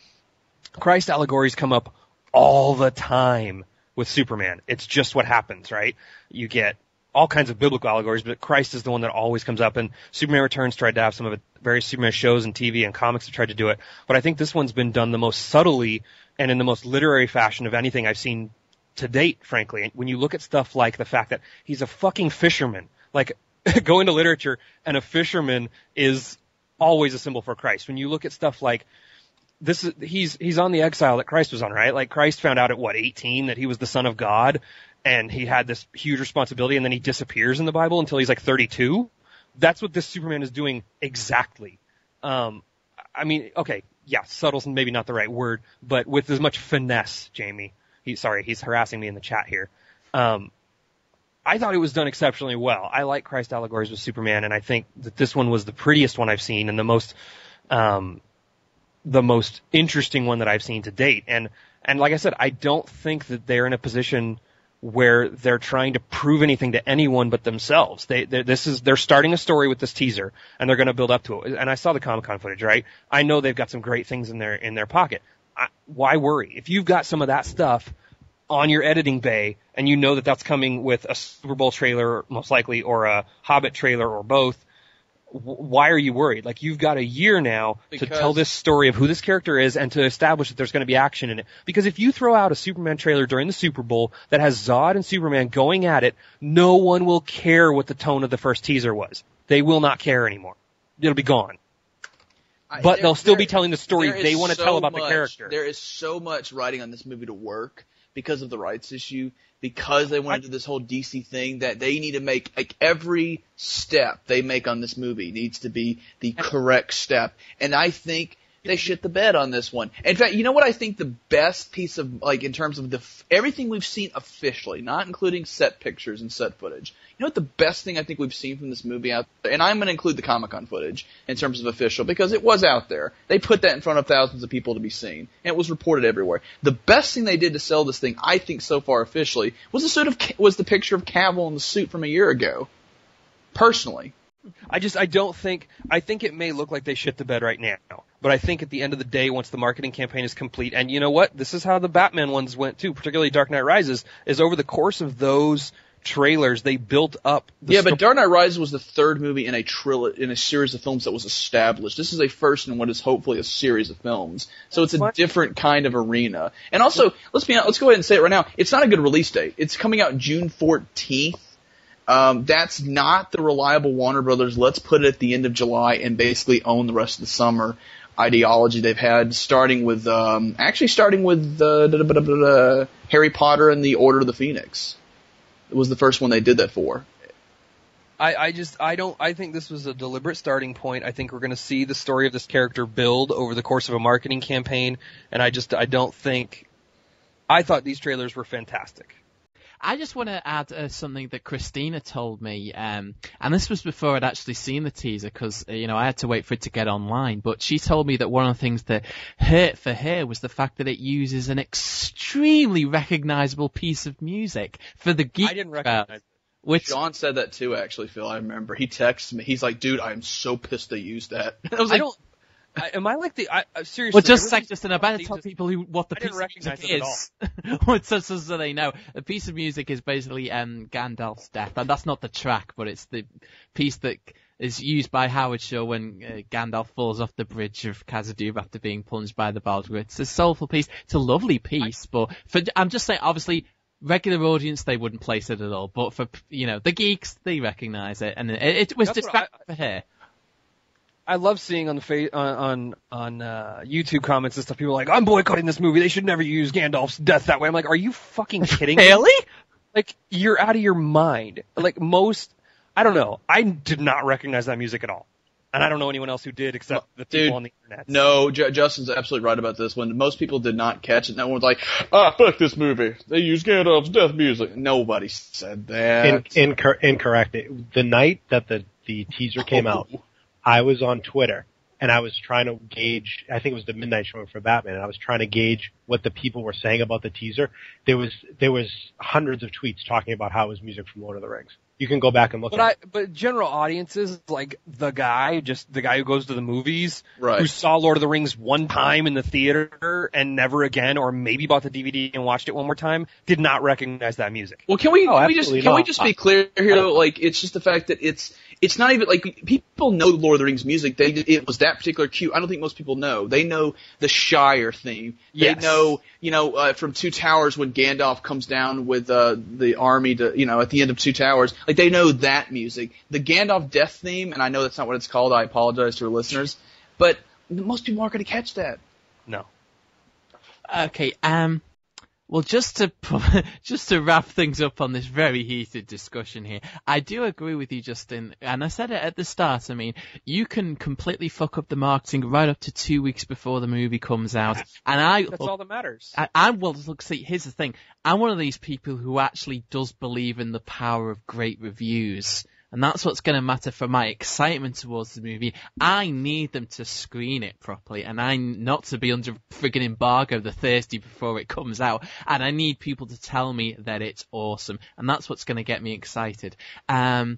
Christ allegories come up all the time with Superman. It's just what happens, right? You get all kinds of biblical allegories, but Christ is the one that always comes up. And Superman Returns tried to have some of it. Various Superman shows and TV and comics have tried to do it. But I think this one's been done the most subtly and in the most literary fashion of anything I've seen to date, frankly. And when you look at stuff like the fact that he's a fucking fisherman, like go into literature and a fisherman is always a symbol for Christ. When you look at stuff like he's on the exile that Christ was on, right? Like Christ found out at 18 that he was the son of God and he had this huge responsibility, and then he disappears in the Bible until he's like 32. That's what this Superman is doing exactly. I mean, okay, subtle's maybe not the right word, but with as much finesse, Jamie. He's harassing me in the chat here. I thought it was done exceptionally well. I like Christ allegories with Superman, and I think that this one was the prettiest one I've seen and the most interesting one that I've seen to date. And like I said, I don't think that they're in a position where they're trying to prove anything to anyone but themselves. They're starting a story with this teaser, and they're going to build up to it. And I saw the Comic-Con footage, right? I know they've got some great things in their pocket. Why worry? If you've got some of that stuff on your editing bay, and you know that that's coming with a Super Bowl trailer, most likely, or a Hobbit trailer, or both, why are you worried? Like, you've got a year now to tell this story of who this character is and to establish that there's going to be action in it. Because if you throw out a Superman trailer during the Super Bowl that has Zod and Superman going at it, no one will care what the tone of the first teaser was. They will not care anymore. It'll be gone. But they'll still be telling the story they want to tell about the character. There is so much writing on this movie to work because of the rights issue, because they went into this whole DC thing, that they need to make, like, every step they make on this movie needs to be the correct step. And I think they shit the bed on this one. In fact, you know what I think the best piece of, like, in terms of everything we've seen officially, not including set pictures and set footage, you know what the best thing I think we've seen from this movie out there, and I'm going to include the Comic-Con footage in terms of official, because it was out there. They put that in front of thousands of people to be seen, and it was reported everywhere. The best thing they did to sell this thing, I think so far officially, was the picture of Cavill in the suit from a year ago. Personally. I think it may look like they shit the bed right now, but I think at the end of the day, once the marketing campaign is complete, and you know what? This is how the Batman ones went too, particularly Dark Knight Rises, is over the course of those trailers, they built up but Dark Knight Rises was the third movie in a series of films that was established. This is a first in what is hopefully a series of films. So it's a different kind of arena. And also, let's go ahead and say it right now, it's not a good release date. It's coming out June 14th. That's not the reliable Warner Brothers, let's put it at the end of July and basically own the rest of the summer ideology they've had, starting with Harry Potter and the Order of the Phoenix. It was the first one they did that for. I think this was a deliberate starting point. I think we're going to see the story of this character build over the course of a marketing campaign, and I thought these trailers were fantastic. I just want to add something that Christina told me, and this was before I'd actually seen the teaser, because I had to wait for it to get online. But she told me that one of the things that hurt for her was the fact that it uses an extremely recognizable piece of music for the geek. I didn't recognize it. Sean said that too, actually, Phil. I remember he texted me. He's like, "Dude, I am so pissed they used that." I was like, am I like the seriously? Well, just I better tell people what the piece of music is, so they know. The piece of music is basically Gandalf's death, and that's not the track, but it's the piece that is used by Howard Shore when Gandalf falls off the bridge of Khazad-dûm after being plunged by the Baldwin. It's a soulful piece. It's a lovely piece, but I'm just saying, obviously, regular audience, they wouldn't place it at all, but for the geeks, they recognise it, and it was distracting for her. I love seeing on the on YouTube comments and stuff, people are like, "I'm boycotting this movie. They should never use Gandalf's death that way." I'm like, "Are you fucking kidding me?" Really? Like, you're out of your mind. Like, I don't know. I did not recognize that music at all, and I don't know anyone else who did except the people on the internet. No, Justin's absolutely right about this one. Most people did not catch it. No one was like, fuck this movie. They use Gandalf's death music. Nobody said that. Incorrect. The night that the teaser came out, I was on Twitter, and I was trying to gauge, I think it was the midnight showing for Batman, and I was trying to gauge what the people were saying about the teaser. There was hundreds of tweets talking about how it was music from Lord of the Rings. You can go back and look at it. But general audiences, like the guy who goes to the movies, right, who saw Lord of the Rings one time in the theater and never again, or maybe bought the DVD and watched it one more time, did not recognize that music. Well, can we just be clear here though? Like, it's just the fact that it's not even like people know the Lord of the Rings music. It was that particular cue. I don't think most people know. They know the Shire theme. Yes. They know, from Two Towers when Gandalf comes down with the army to, at the end of Two Towers. Like, they know that music. The Gandalf death theme, and I know that's not what it's called. I apologize to our listeners, but most people aren't going to catch that. No. Okay. Well, just to wrap things up on this very heated discussion here, I do agree with you, Justin, and I said it at the start. I mean, you can completely fuck up the marketing right up to 2 weeks before the movie comes out, and That's all that matters. Well, look, see, here's the thing. I'm one of these people who actually does believe in the power of great reviews. And that's what's going to matter for my excitement towards the movie. I need them to screen it properly, and not to be under friggin' embargo the Thursday before it comes out. And I need people to tell me that it's awesome, and that's what's going to get me excited. The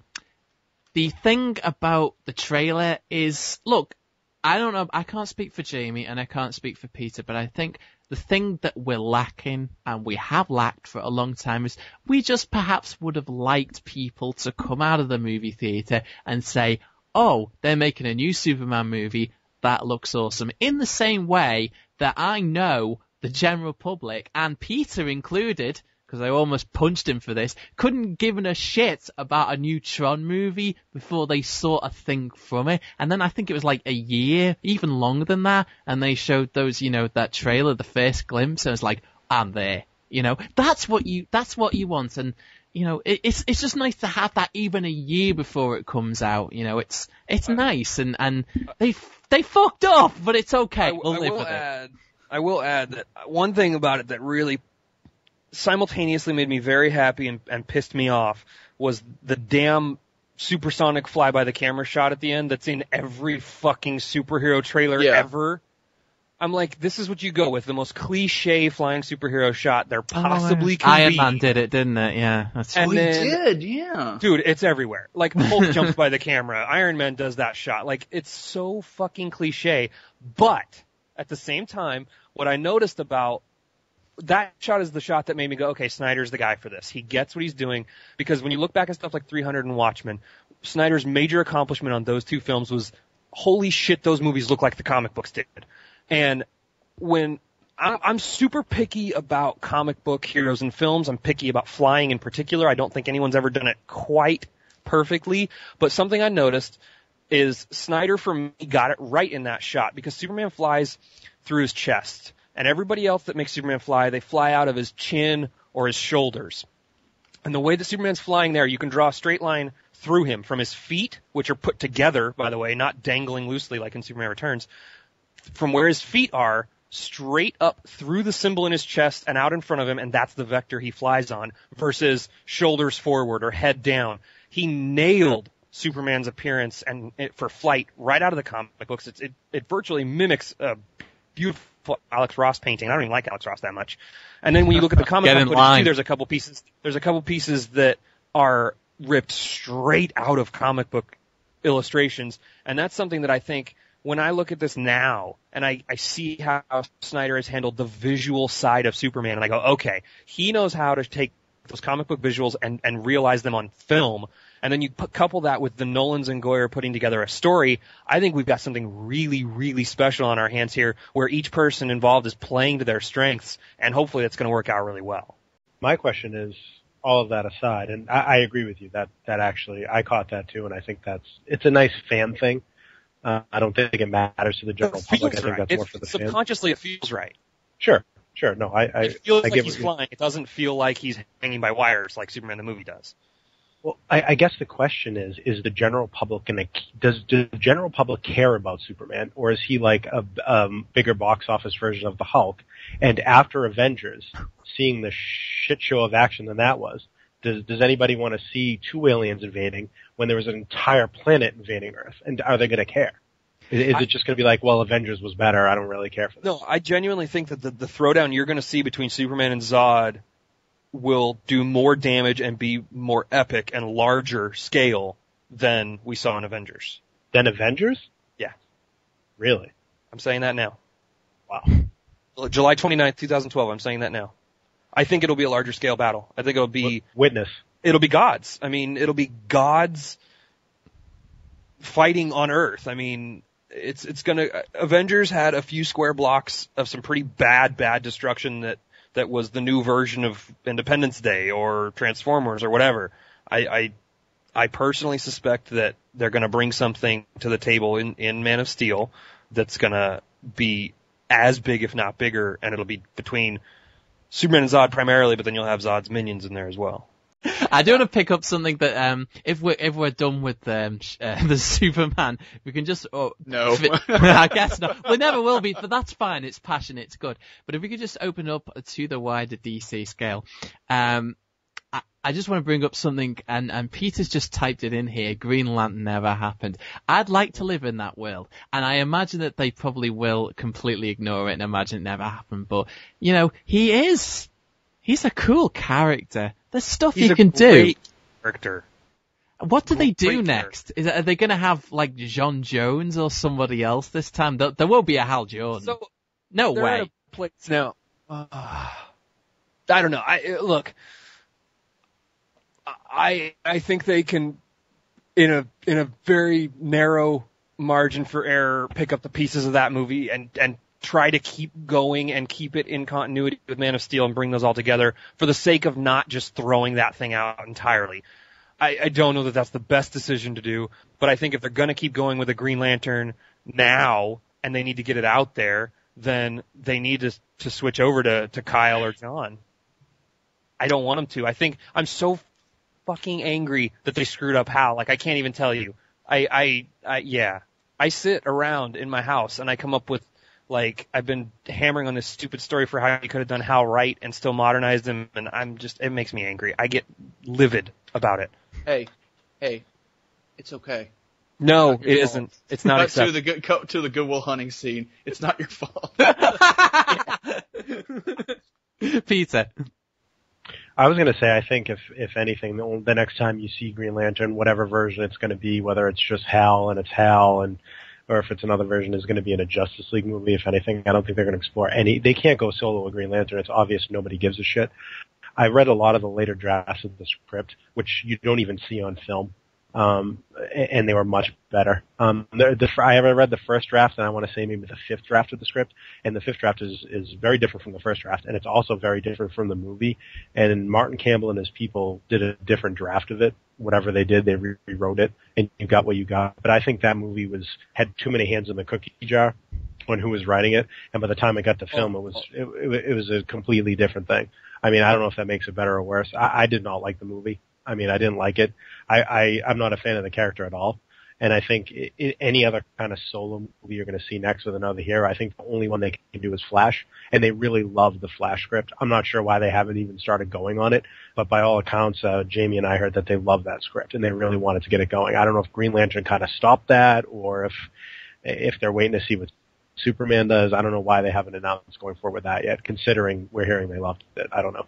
thing about the trailer is, look, I don't know, I can't speak for Jamie and I can't speak for Peter, but I think the thing that we're lacking, and we have lacked for a long time, is we just perhaps would have liked people to come out of the movie theatre and say, oh, they're making a new Superman movie, that looks awesome. In the same way that I know the general public, and Peter included, because I almost punched him for this, couldn't give a shit about a new Tron movie before they saw a thing from it. And then I think it was like a year, even longer than that, and they showed those, that trailer, the first glimpse, and I was like, I'm there. That's what you want. And, it's just nice to have that even a year before it comes out. It's nice, and they fucked off, but it's okay. We'll live with it. I will add that one thing about it that really simultaneously made me very happy and pissed me off was the damn supersonic fly by the camera shot at the end that's in every fucking superhero trailer ever. I'm like, this is what you go with, the most cliche flying superhero shot there possibly can be. Iron Man did it, didn't it? Yeah. He did, yeah. Dude, it's everywhere. Like, Hulk jumps by the camera. Iron Man does that shot. Like, it's so fucking cliche. But, at the same time, what I noticed about that shot is the shot that made me go, okay, Snyder's the guy for this. He gets what he's doing, because when you look back at stuff like 300 and Watchmen, Snyder's major accomplishment on those two films was, holy shit, those movies look like the comic books did. And when I'm super picky about comic book heroes and films, I'm picky about flying in particular. I don't think anyone's ever done it quite perfectly, but something I noticed is Snyder, for me, got it right in that shot, because Superman flies through his chest. And everybody else that makes Superman fly, they fly out of his chin or his shoulders. And the way that Superman's flying there, you can draw a straight line through him from his feet, which are put together, by the way, not dangling loosely like in Superman Returns, from where his feet are, straight up through the symbol in his chest and out in front of him, and that's the vector he flies on, versus shoulders forward or head down. He nailed Superman's appearance and for flight right out of the comic books. It virtually mimics a beautiful Alex Ross painting. I don't even like Alex Ross that much. And then when you look at the comic book footage too, there's a couple pieces that are ripped straight out of comic book illustrations. And that's something that I think, when I look at this now and I see how Snyder has handled the visual side of Superman, and I go, okay, he knows how to take those comic book visuals and realize them on film. And then you couple that with the Nolans and Goyer putting together a story, I think we've got something really, really special on our hands here, where each person involved is playing to their strengths, and hopefully that's going to work out really well. My question is, all of that aside, and I agree with you that actually, I caught that too, and I think it's a nice fan thing. I don't think it matters to the general public. I think that's more for the fans. Subconsciously, it feels right. Sure. No, it feels like he's flying. It doesn't feel like he's hanging by wires like Superman the movie does. Well, I guess the question is the general public does the general public care about Superman, or is he like a bigger box office version of the Hulk? And after Avengers, seeing the shit show of action that was, does anybody want to see two aliens invading when there was an entire planet invading Earth? And are they going to care? Is it just going to be like, well, Avengers was better, I don't really care for this? No, I genuinely think that the throwdown you're going to see between Superman and Zod will do more damage and be more epic and larger scale than we saw in Avengers. Than Avengers? Yeah. Really? I'm saying that now. Wow. July 29th, 2012, I'm saying that now. I think it'll be a larger scale battle. I think it'll be... Witness. It'll be gods. I mean, it'll be gods fighting on Earth. I mean, it's gonna... Avengers had a few square blocks of some pretty bad destruction that was the new version of Independence Day or Transformers or whatever. I personally suspect that they're going to bring something to the table in Man of Steel that's going to be as big, if not bigger, and it'll be between Superman and Zod primarily, but then you'll have Zod's minions in there as well. I do want to pick up something that if we're done with the Superman, we can just No. I guess not. We never will be, but that's fine. It's passion. It's good. But if we could just open up to the wider DC scale, I just want to bring up something, and Peter's just typed it in here. Green Lantern never happened. I'd like to live in that world, and I imagine that they probably will completely ignore it and imagine it never happened. But he's a cool character. There's stuff you can do. Great character. What do they do next? Are they going to have like John Jones or somebody else this time? There won't be a Hal Jordan. So, no they're way. at a place now. I don't know. Look. I think they can, in a very narrow margin for error, pick up the pieces of that movie and try to keep going and keep it in continuity with Man of Steel and bring those all together for the sake of not just throwing that thing out entirely. I don't know that that's the best decision to do, but I think if they're going to keep going with a Green Lantern now and they need to get it out there, then they need to switch over to Kyle or John. I don't want them to. I think I'm so fucking angry that they screwed up Hal. Like, I can't even tell you. I sit around in my house and I come up with, like, I've been hammering on this stupid story for how you could have done Hal right and still modernized him, and it makes me angry. I get livid about it. Hey, it's okay. No, it isn't. It's not acceptable. To the Goodwill Hunting scene. It's not your fault. Peter. I was going to say, I think if anything, the next time you see Green Lantern, whatever version it's going to be, whether it's just Hal and it's Hal, or if it's another version, is going to be in a Justice League movie. If anything, I don't think they're going to explore they can't go solo with Green Lantern. It's obvious nobody gives a shit. I read a lot of the later drafts of the script, which you don't even see on film. And they were much better. I ever read the first draft, and I want to say maybe the fifth draft of the script, and the fifth draft is very different from the first draft, and it's also very different from the movie. And Martin Campbell and his people did a different draft of it. Whatever they did, they rewrote it, and you got what you got. But I think that movie had too many hands in the cookie jar on who was writing it, and by the time it got to film, it was a completely different thing. I mean, I don't know if that makes it better or worse. I did not like the movie. I mean, I didn't like it. I'm not a fan of the character at all. And I think any other kind of solo movie you're going to see next with another hero, I think the only one they can do is Flash. And they really love the Flash script. I'm not sure why they haven't even started going on it, but by all accounts, Jamie and I heard that they love that script and they really wanted to get it going. I don't know if Green Lantern kind of stopped that or if they're waiting to see what Superman does. I don't know why they haven't announced going forward with that yet, considering we're hearing they loved it. I don't know.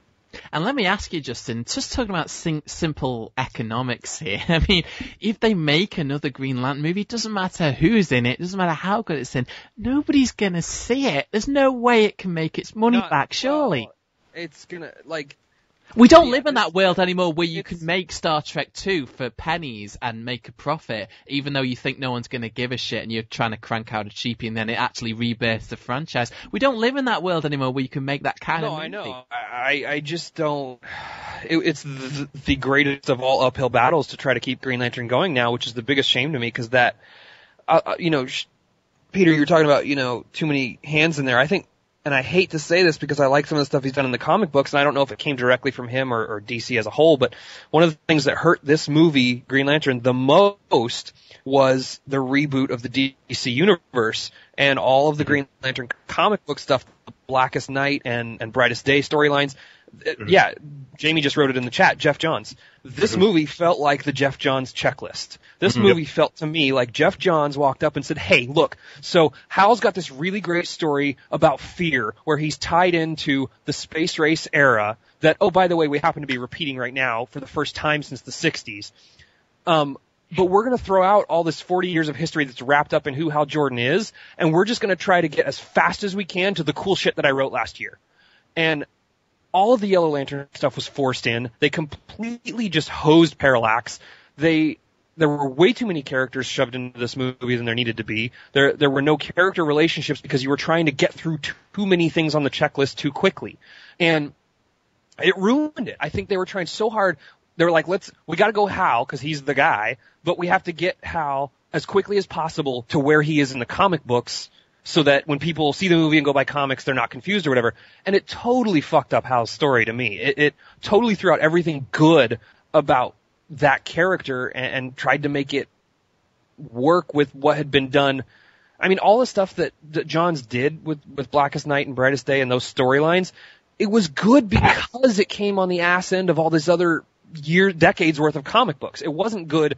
And let me ask you, Justin, just talking about simple economics here. I mean, if they make another Green Lantern movie, it doesn't matter who's in it, doesn't matter how good it's in, nobody's going to see it. There's no way it can make its money back, surely. Well, it's going to, like... We don't live in that world anymore where you can make Star Trek 2 for pennies and make a profit, even though you think no one's going to give a shit and you're trying to crank out a cheapie and then it actually rebirths the franchise. We don't live in that world anymore where you can make that kind of movie. No, I know. I just don't... It's the greatest of all uphill battles to try to keep Green Lantern going now, which is the biggest shame to me, because that... Peter, you're talking about, too many hands in there. I think... And I hate to say this because I like some of the stuff he's done in the comic books, and I don't know if it came directly from him or DC as a whole, but one of the things that hurt this movie, Green Lantern, the most was the reboot of the DC universe and all of the Green Lantern comic book stuff, Blackest Night and Brightest Day storylines. Yeah, Jamie just wrote it in the chat, Jeff Johns. This movie felt like the Jeff Johns checklist. This movie felt to me like Jeff Johns walked up and said, hey, look, so Hal's got this really great story about fear where he's tied into the space race era that, oh, by the way, we happen to be repeating right now for the first time since the 60s. But we're going to throw out all this 40 years of history that's wrapped up in who Hal Jordan is, and we're just going to try to get as fast as we can to the cool shit that I wrote last year. And all of the Yellow Lantern stuff was forced in. They completely just hosed Parallax. There were way too many characters shoved into this movie than there needed to be. There were no character relationships because you were trying to get through too many things on the checklist too quickly. And it ruined it. I think they were trying so hard. They were like, we got to go Hal because he's the guy, but we have to get Hal as quickly as possible to where he is in the comic books so that when people see the movie and go buy comics, they're not confused or whatever. And it totally fucked up Hal's story to me. It totally threw out everything good about that character and tried to make it work with what had been done. I mean, all the stuff that Johns did with Blackest Night and Brightest Day and those storylines, it was good because it came on the ass end of all this other decades worth of comic books. It wasn't good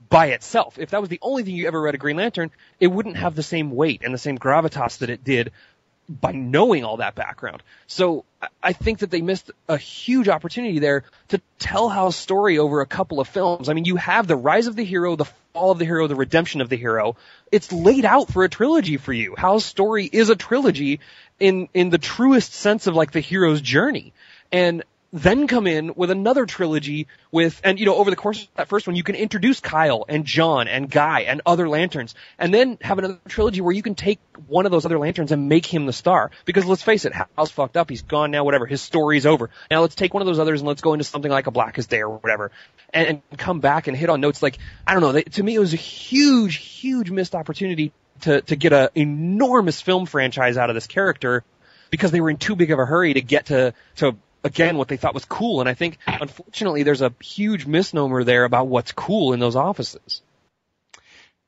by itself. If that was the only thing you ever read of Green Lantern, it wouldn't have the same weight and the same gravitas that it did by knowing all that background. So I think that they missed a huge opportunity there to tell Hal's story over a couple of films. I mean, you have the rise of the hero, the fall of the hero, the redemption of the hero. It's laid out for a trilogy for you. Hal's story is a trilogy in the truest sense of like the hero's journey. And then come in with another trilogy over the course of that first one, you can introduce Kyle and John and Guy and other Lanterns, and then have another trilogy where you can take one of those other Lanterns and make him the star. Because let's face it, Hal's fucked up, he's gone now, whatever, his story's over. Now let's take one of those others and let's go into something like a Blackest Day or whatever, and come back and hit on notes like, I don't know, to me it was a huge, huge missed opportunity to get an enormous film franchise out of this character, because they were in too big of a hurry to get to again, what they thought was cool. And I think, unfortunately, there's a huge misnomer there about what's cool in those offices.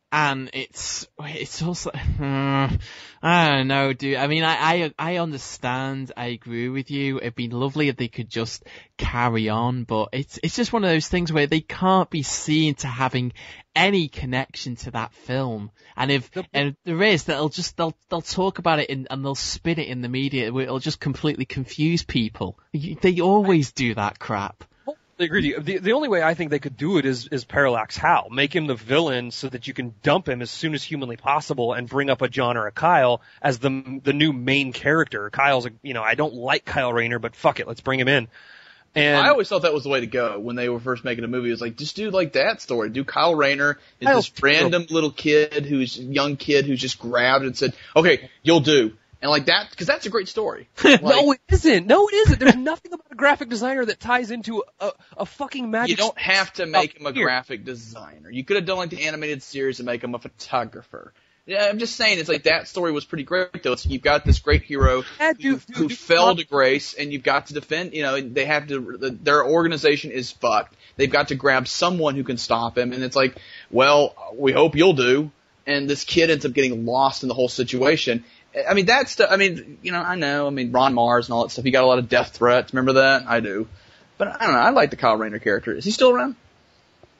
And it's also, I don't know, dude. I mean, I understand. I agree with you. It'd be lovely if they could just carry on, but it's just one of those things where they can't be seen to having any connection to that film. And if there is, they'll talk about it and they'll spin it in the media. It'll just completely confuse people. They always do that crap. I agree with you. The only way I think they could do it is parallax Hal. Make him the villain so that you can dump him as soon as humanly possible and bring up a John or a Kyle as the new main character. Kyle's I don't like Kyle Rayner, but fuck it, let's bring him in. And I always thought that was the way to go when they were first making a movie. It was like, just do like that story. Do Kyle Rayner is this random little young kid who's just grabbed and said, okay, you'll do. And like that, because that's a great story. Like, No, it isn't. There's nothing about a graphic designer that ties into a fucking magic. You don't have to make him a graphic designer. You could have done like the animated series and make him a photographer. Yeah, I'm just saying, it's like that story was pretty great though. You've got this great hero who fell to grace, and you've got to defend. They have to. Their organization is fucked. They've got to grab someone who can stop him, and it's like, well, we hope you'll do. And this kid ends up getting lost in the whole situation. I mean, that stuff, I know, Ron Mars and all that stuff, he got a lot of death threats, remember that? I do. But I don't know, I like the Kyle Rayner character. Is he still around?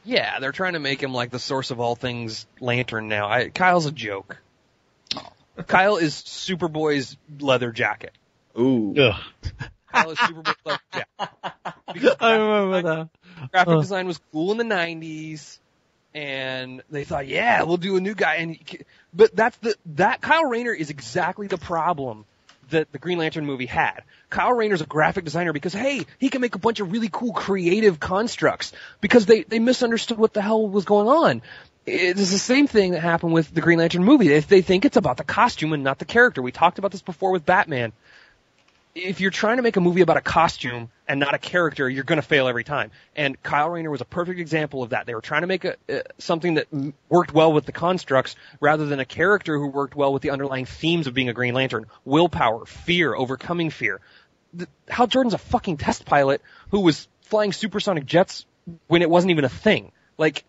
Yeah, they're trying to make him like the source of all things Lantern now. Kyle's a joke. Kyle is Superboy's leather jacket. Ooh. Kyle is Superboy's leather jacket. I remember that. Graphic design was cool in the 90s. And they thought, yeah, we'll do a new guy. But that Kyle Rayner is exactly the problem that the Green Lantern movie had. Kyle Rayner's a graphic designer because, hey, he can make a bunch of really cool creative constructs because they misunderstood what the hell was going on. It's the same thing that happened with the Green Lantern movie. They think it's about the costume and not the character. We talked about this before with Batman. If you're trying to make a movie about a costume and not a character, you're going to fail every time. And Kyle Rayner was a perfect example of that. They were trying to make something that worked well with the constructs rather than a character who worked well with the underlying themes of being a Green Lantern. Willpower, fear, overcoming fear. Hal Jordan's a fucking test pilot who was flying supersonic jets when it wasn't even a thing. Like,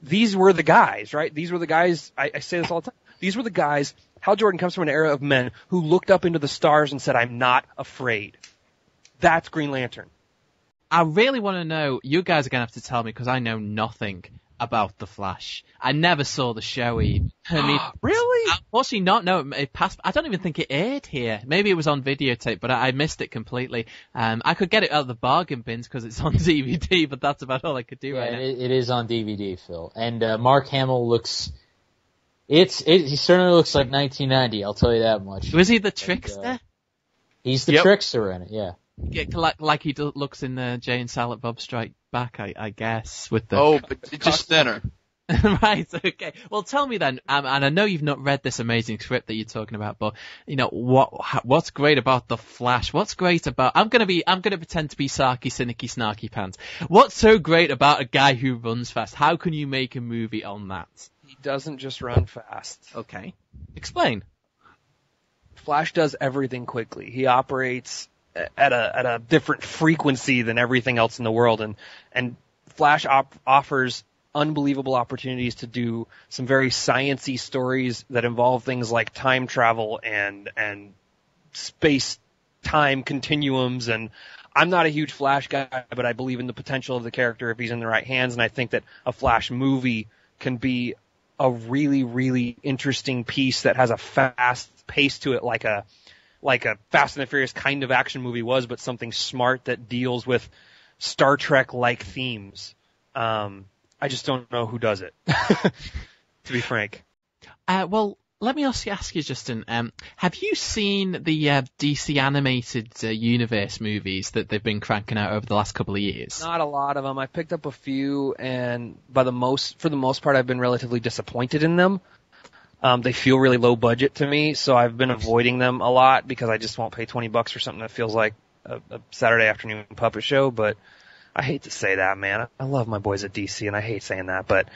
these were the guys, right? These were the guys, I say this all the time. These were the guys. Hal Jordan comes from an era of men who looked up into the stars and said, I'm not afraid. That's Green Lantern. I really want to know, you guys are going to have to tell me because I know nothing about The Flash. I never saw the show even. Really? Unfortunately not, no, it passed, I don't even think it aired here. Maybe it was on videotape, but I missed it completely. I could get it out of the bargain bins because it's on DVD, but that's about all I could do right now. It is on DVD, Phil. And Mark Hamill looks... He certainly looks like 1990, I'll tell you that much. Was he the trickster? He's the trickster in it, yeah. Like he looks in Jay and Silent Bob Strike Back, I guess. With the but just thinner. Right, okay. Well, tell me then, and I know you've not read this amazing script that you're talking about, but what's great about The Flash? What's great about? I'm gonna pretend to be sarky, cynicky, snarky pants. What's so great about a guy who runs fast? How can you make a movie on that? He doesn't just run fast. Okay, explain. Flash does everything quickly. He operates at a different frequency than everything else in the world, and Flash offers unbelievable opportunities to do some very sciencey stories that involve things like time travel and space-time continuums. And I'm not a huge Flash guy, but I believe in the potential of the character if he's in the right hands, and I think that a Flash movie can be a really, really interesting piece that has a fast pace to it, like a Fast and the Furious kind of action movie was, but something smart that deals with Star Trek-like themes. I just don't know who does it, to be frank. Well, let me also ask you, Justin, have you seen the DC animated universe movies that they've been cranking out over the last couple of years? Not a lot of them. I picked up a few, and for the most part, I've been relatively disappointed in them. They feel really low budget to me, so I've been avoiding them a lot because I just won't pay $20 for something that feels like a Saturday afternoon puppet show. But I hate to say that, man. I love my boys at DC, and I hate saying that. But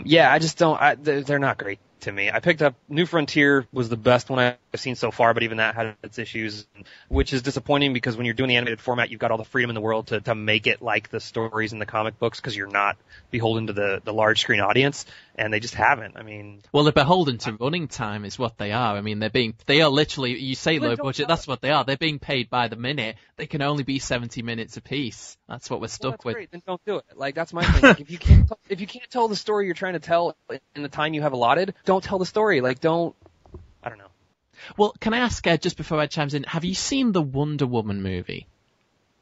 yeah, I just don't. They're not great to me. I picked up New Frontier was the best one I've seen so far, but even that had its issues, which is disappointing because when you're doing the animated format, you've got all the freedom in the world to make it like the stories in the comic books because you're not beholden to the large screen audience, and they just haven't. I mean, well, they're beholden to running time is what they are. I mean, they are literally, you say low budget, that's what they are. They're being paid by the minute. They can only be 70 minutes a piece. That's what we're stuck with. Great. Then don't do it. Like, that's my thing. Like, if you can't tell the story you're trying to tell in the time you have allotted, don't tell the story. Like, I don't know. Well, can I ask, just before I chimes in, have you seen the Wonder Woman movie?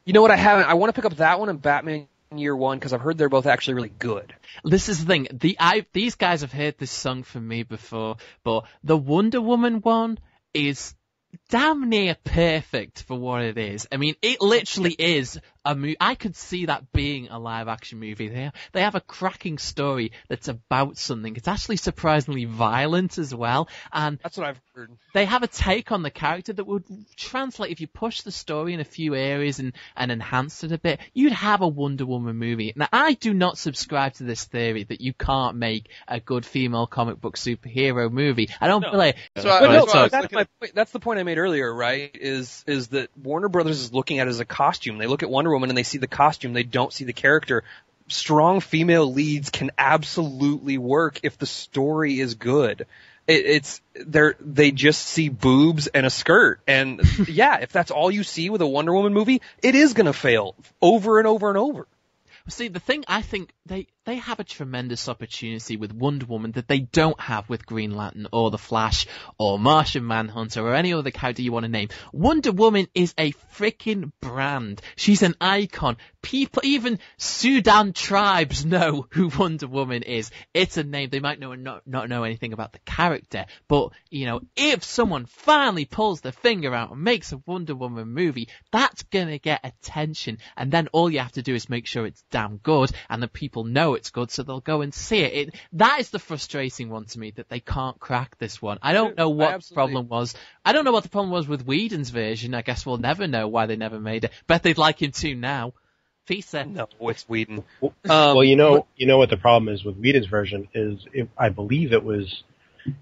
You know what, I haven't. I want to pick up that one and Batman Year One because I've heard they're both actually really good. This is the thing. These guys have heard this song from me before, but the Wonder Woman one is damn near perfect for what it is. I mean, it literally is a movie. I could see that being a live action movie. They have a cracking story that's about something. It's actually surprisingly violent as well. And that's what I've heard. They have a take on the character that would translate if you push the story in a few areas and enhanced it a bit. You'd have a Wonder Woman movie. Now, I do not subscribe to this theory that you can't make a good female comic book superhero movie. I don't believe. That's the point I made earlier, right? Is that Warner Brothers is looking at it as a costume. They look at Wonder Woman and they see the costume. They don't see the character. Strong female leads can absolutely work if the story is good. They just see boobs and a skirt. And yeah, if that's all you see with a Wonder Woman movie, it is going to fail over and over and over. See, the thing, I think they have a tremendous opportunity with Wonder Woman that they don't have with Green Lantern or The Flash or Martian Manhunter or any other character you want to name. Wonder Woman is a freaking brand. She's an icon. People, even Sudan tribes know who Wonder Woman is. It's a name. They might not know anything about the character, but, you know, if someone finally pulls their finger out and makes a Wonder Woman movie, that's gonna get attention, and then all you have to do is make sure it's damn good, and the people know it's good, so they'll go and see it. That is the frustrating one to me, that they can't crack this one. I don't know what the problem was. I don't know what the problem was with Whedon's version. I guess we'll never know why they never made it. Bet they'd like him to now. Fisa. No, it's Whedon. Well, you know what the problem is with Whedon's version is, I believe it was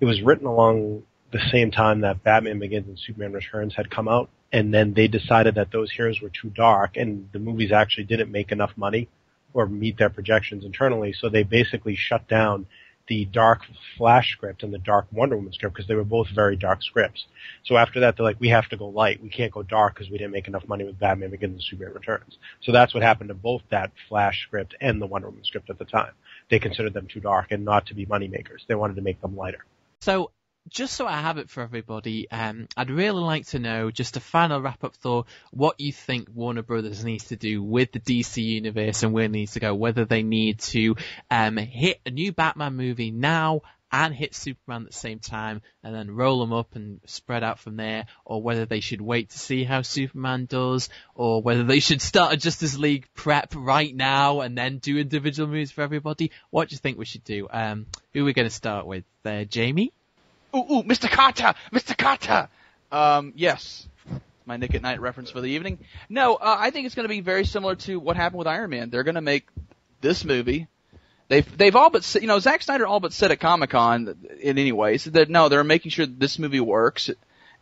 written along the same time that Batman Begins and Superman Returns had come out, and then they decided that those heroes were too dark, and the movies actually didn't make enough money or meet their projections internally, so they basically shut down the dark Flash script and the dark Wonder Woman script because they were both very dark scripts. So after that, they're like, we have to go light. We can't go dark because we didn't make enough money with Batman Begins and Superman Returns. So that's what happened to both that Flash script and the Wonder Woman script at the time. They considered them too dark and not to be money makers. They wanted to make them lighter. So, just so I have it for everybody, I'd really like to know, just a final wrap-up thought, what you think Warner Brothers needs to do with the DC universe and where it needs to go, whether they need to hit a new Batman movie now and hit Superman at the same time and then roll them up and spread out from there, or whether they should wait to see how Superman does, or whether they should start a Justice League prep right now and then do individual movies for everybody. What do you think we should do? Who are we going to start with? Jamie? Ooh, Mr. Carter! Yes. My Nick at Night reference for the evening. No, I think it's going to be very similar to what happened with Iron Man. They're going to make this movie. They've all but, Zack Snyder all but said at Comic-Con in any way, said that no, they're making sure that this movie works.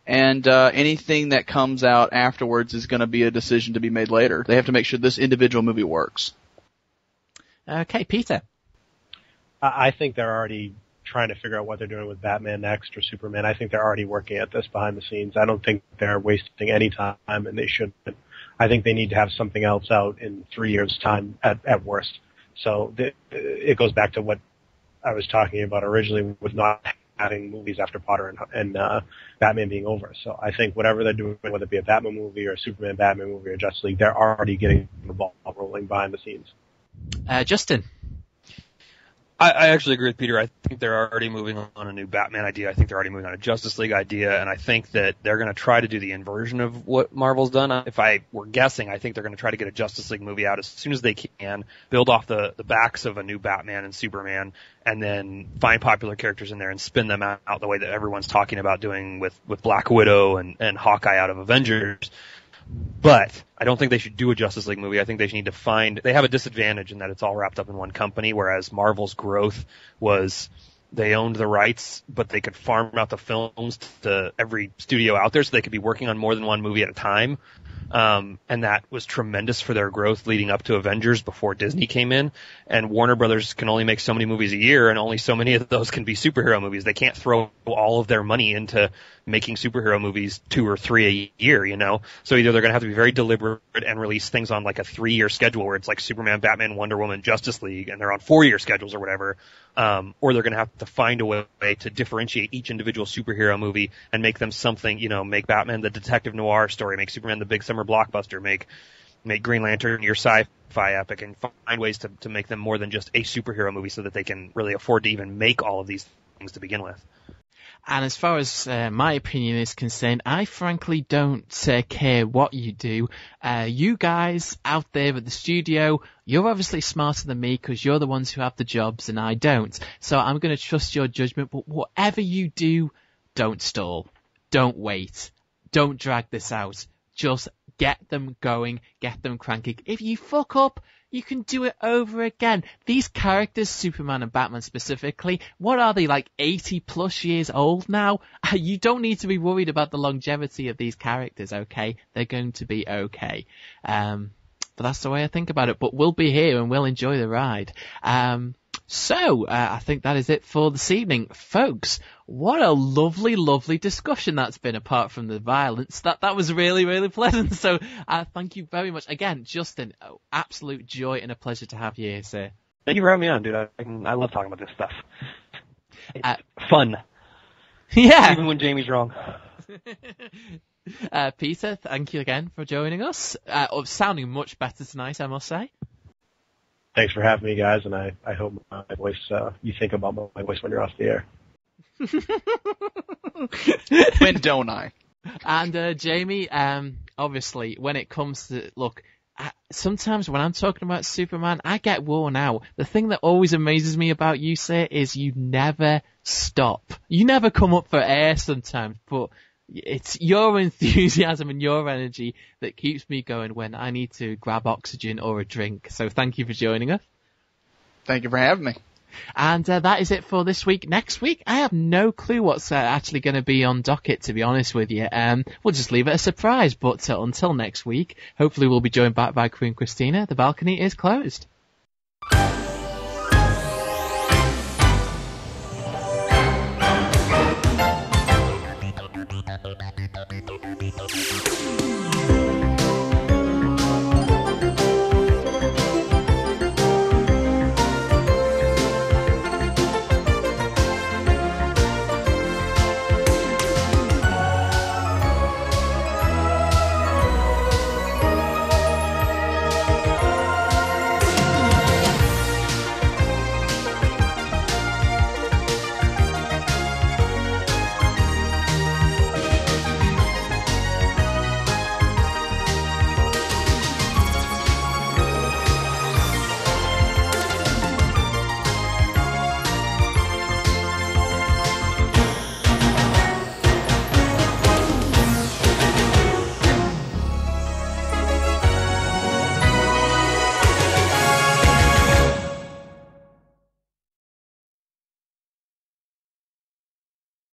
and anything that comes out afterwards is going to be a decision to be made later. They have to make sure this individual movie works. Okay, Peter. I think they're already trying to figure out what they're doing with Batman next or Superman. I think they're already working at this behind the scenes. I don't think they're wasting any time, and they shouldn't. I think they need to have something else out in 3 years' time at worst. So it goes back to what I was talking about originally with not having movies after Potter and Batman being over. So I think whatever they're doing, whether it be a Batman movie or a Superman Batman movie or Justice League, they're already getting the ball rolling behind the scenes. Justin. I actually agree with Peter. I think they're already moving on a new Batman idea. I think they're already moving on a Justice League idea, and I think that they're going to try to do the inversion of what Marvel's done. If I were guessing, I think they're going to try to get a Justice League movie out as soon as they can, build off the backs of a new Batman and Superman, and then find popular characters in there and spin them out the way that everyone's talking about doing with Black Widow and Hawkeye out of Avengers. But I don't think they should do a Justice League movie. I think they should need to they have a disadvantage in that it's all wrapped up in one company, whereas Marvel's growth was they owned the rights, but they could farm out the films to every studio out there, so they could be working on more than one movie at a time. And that was tremendous for their growth leading up to Avengers before Disney came in. And Warner Brothers can only make so many movies a year, and only so many of those can be superhero movies. They can't throw all of their money into making superhero movies 2 or 3 a year, you know? So either they're going to have to be very deliberate and release things on like a 3-year schedule where it's like Superman, Batman, Wonder Woman, Justice League, and they're on 4-year schedules or whatever. Or they're going to have to find a way to differentiate each individual superhero movie and make them something, you know, make Batman the detective noir story, make Superman the big summer blockbuster, make Green Lantern your sci-fi epic, and find ways to make them more than just a superhero movie so that they can really afford to even make all of these things to begin with. And as far as my opinion is concerned, I frankly don't care what you do. You guys out there at the studio, you're obviously smarter than me because you're the ones who have the jobs and I don't. So I'm going to trust your judgment. But whatever you do, don't stall. Don't wait. Don't drag this out. Just get them going. Get them cranking. If you fuck up, you can do it over again. These characters, Superman and Batman specifically, what are they, like 80 plus years old now? You don't need to be worried about the longevity of these characters, okay? They're going to be okay. But that's the way I think about it. But we'll be here and we'll enjoy the ride. So I think that is it for this evening. Folks, what a lovely, lovely discussion that's been, apart from the violence. That was really, really pleasant. So thank you very much. Again, Justin, absolute joy and a pleasure to have you here, sir. Thank you for having me on, dude. I love talking about this stuff. It's fun. Yeah. Even when Jamie's wrong. Peter, thank you again for joining us. Sounding much better tonight, I must say. Thanks for having me, guys, and I hope my voice, you think about my voice when you're off the air. When don't I? And Jamie, obviously, when it comes to, look, sometimes when I'm talking about Superman, I get worn out. The thing that always amazes me about you, sir, is you never stop. You never come up for air sometimes, but it's your enthusiasm and your energy that keeps me going when I need to grab oxygen or a drink. So thank you for joining us. Thank you for having me. And that is it for this week. Next week, I have no clue what's actually going to be on docket, to be honest with you. We'll just leave it a surprise. But until next week, hopefully we'll be joined back by Queen Christina. The balcony is closed.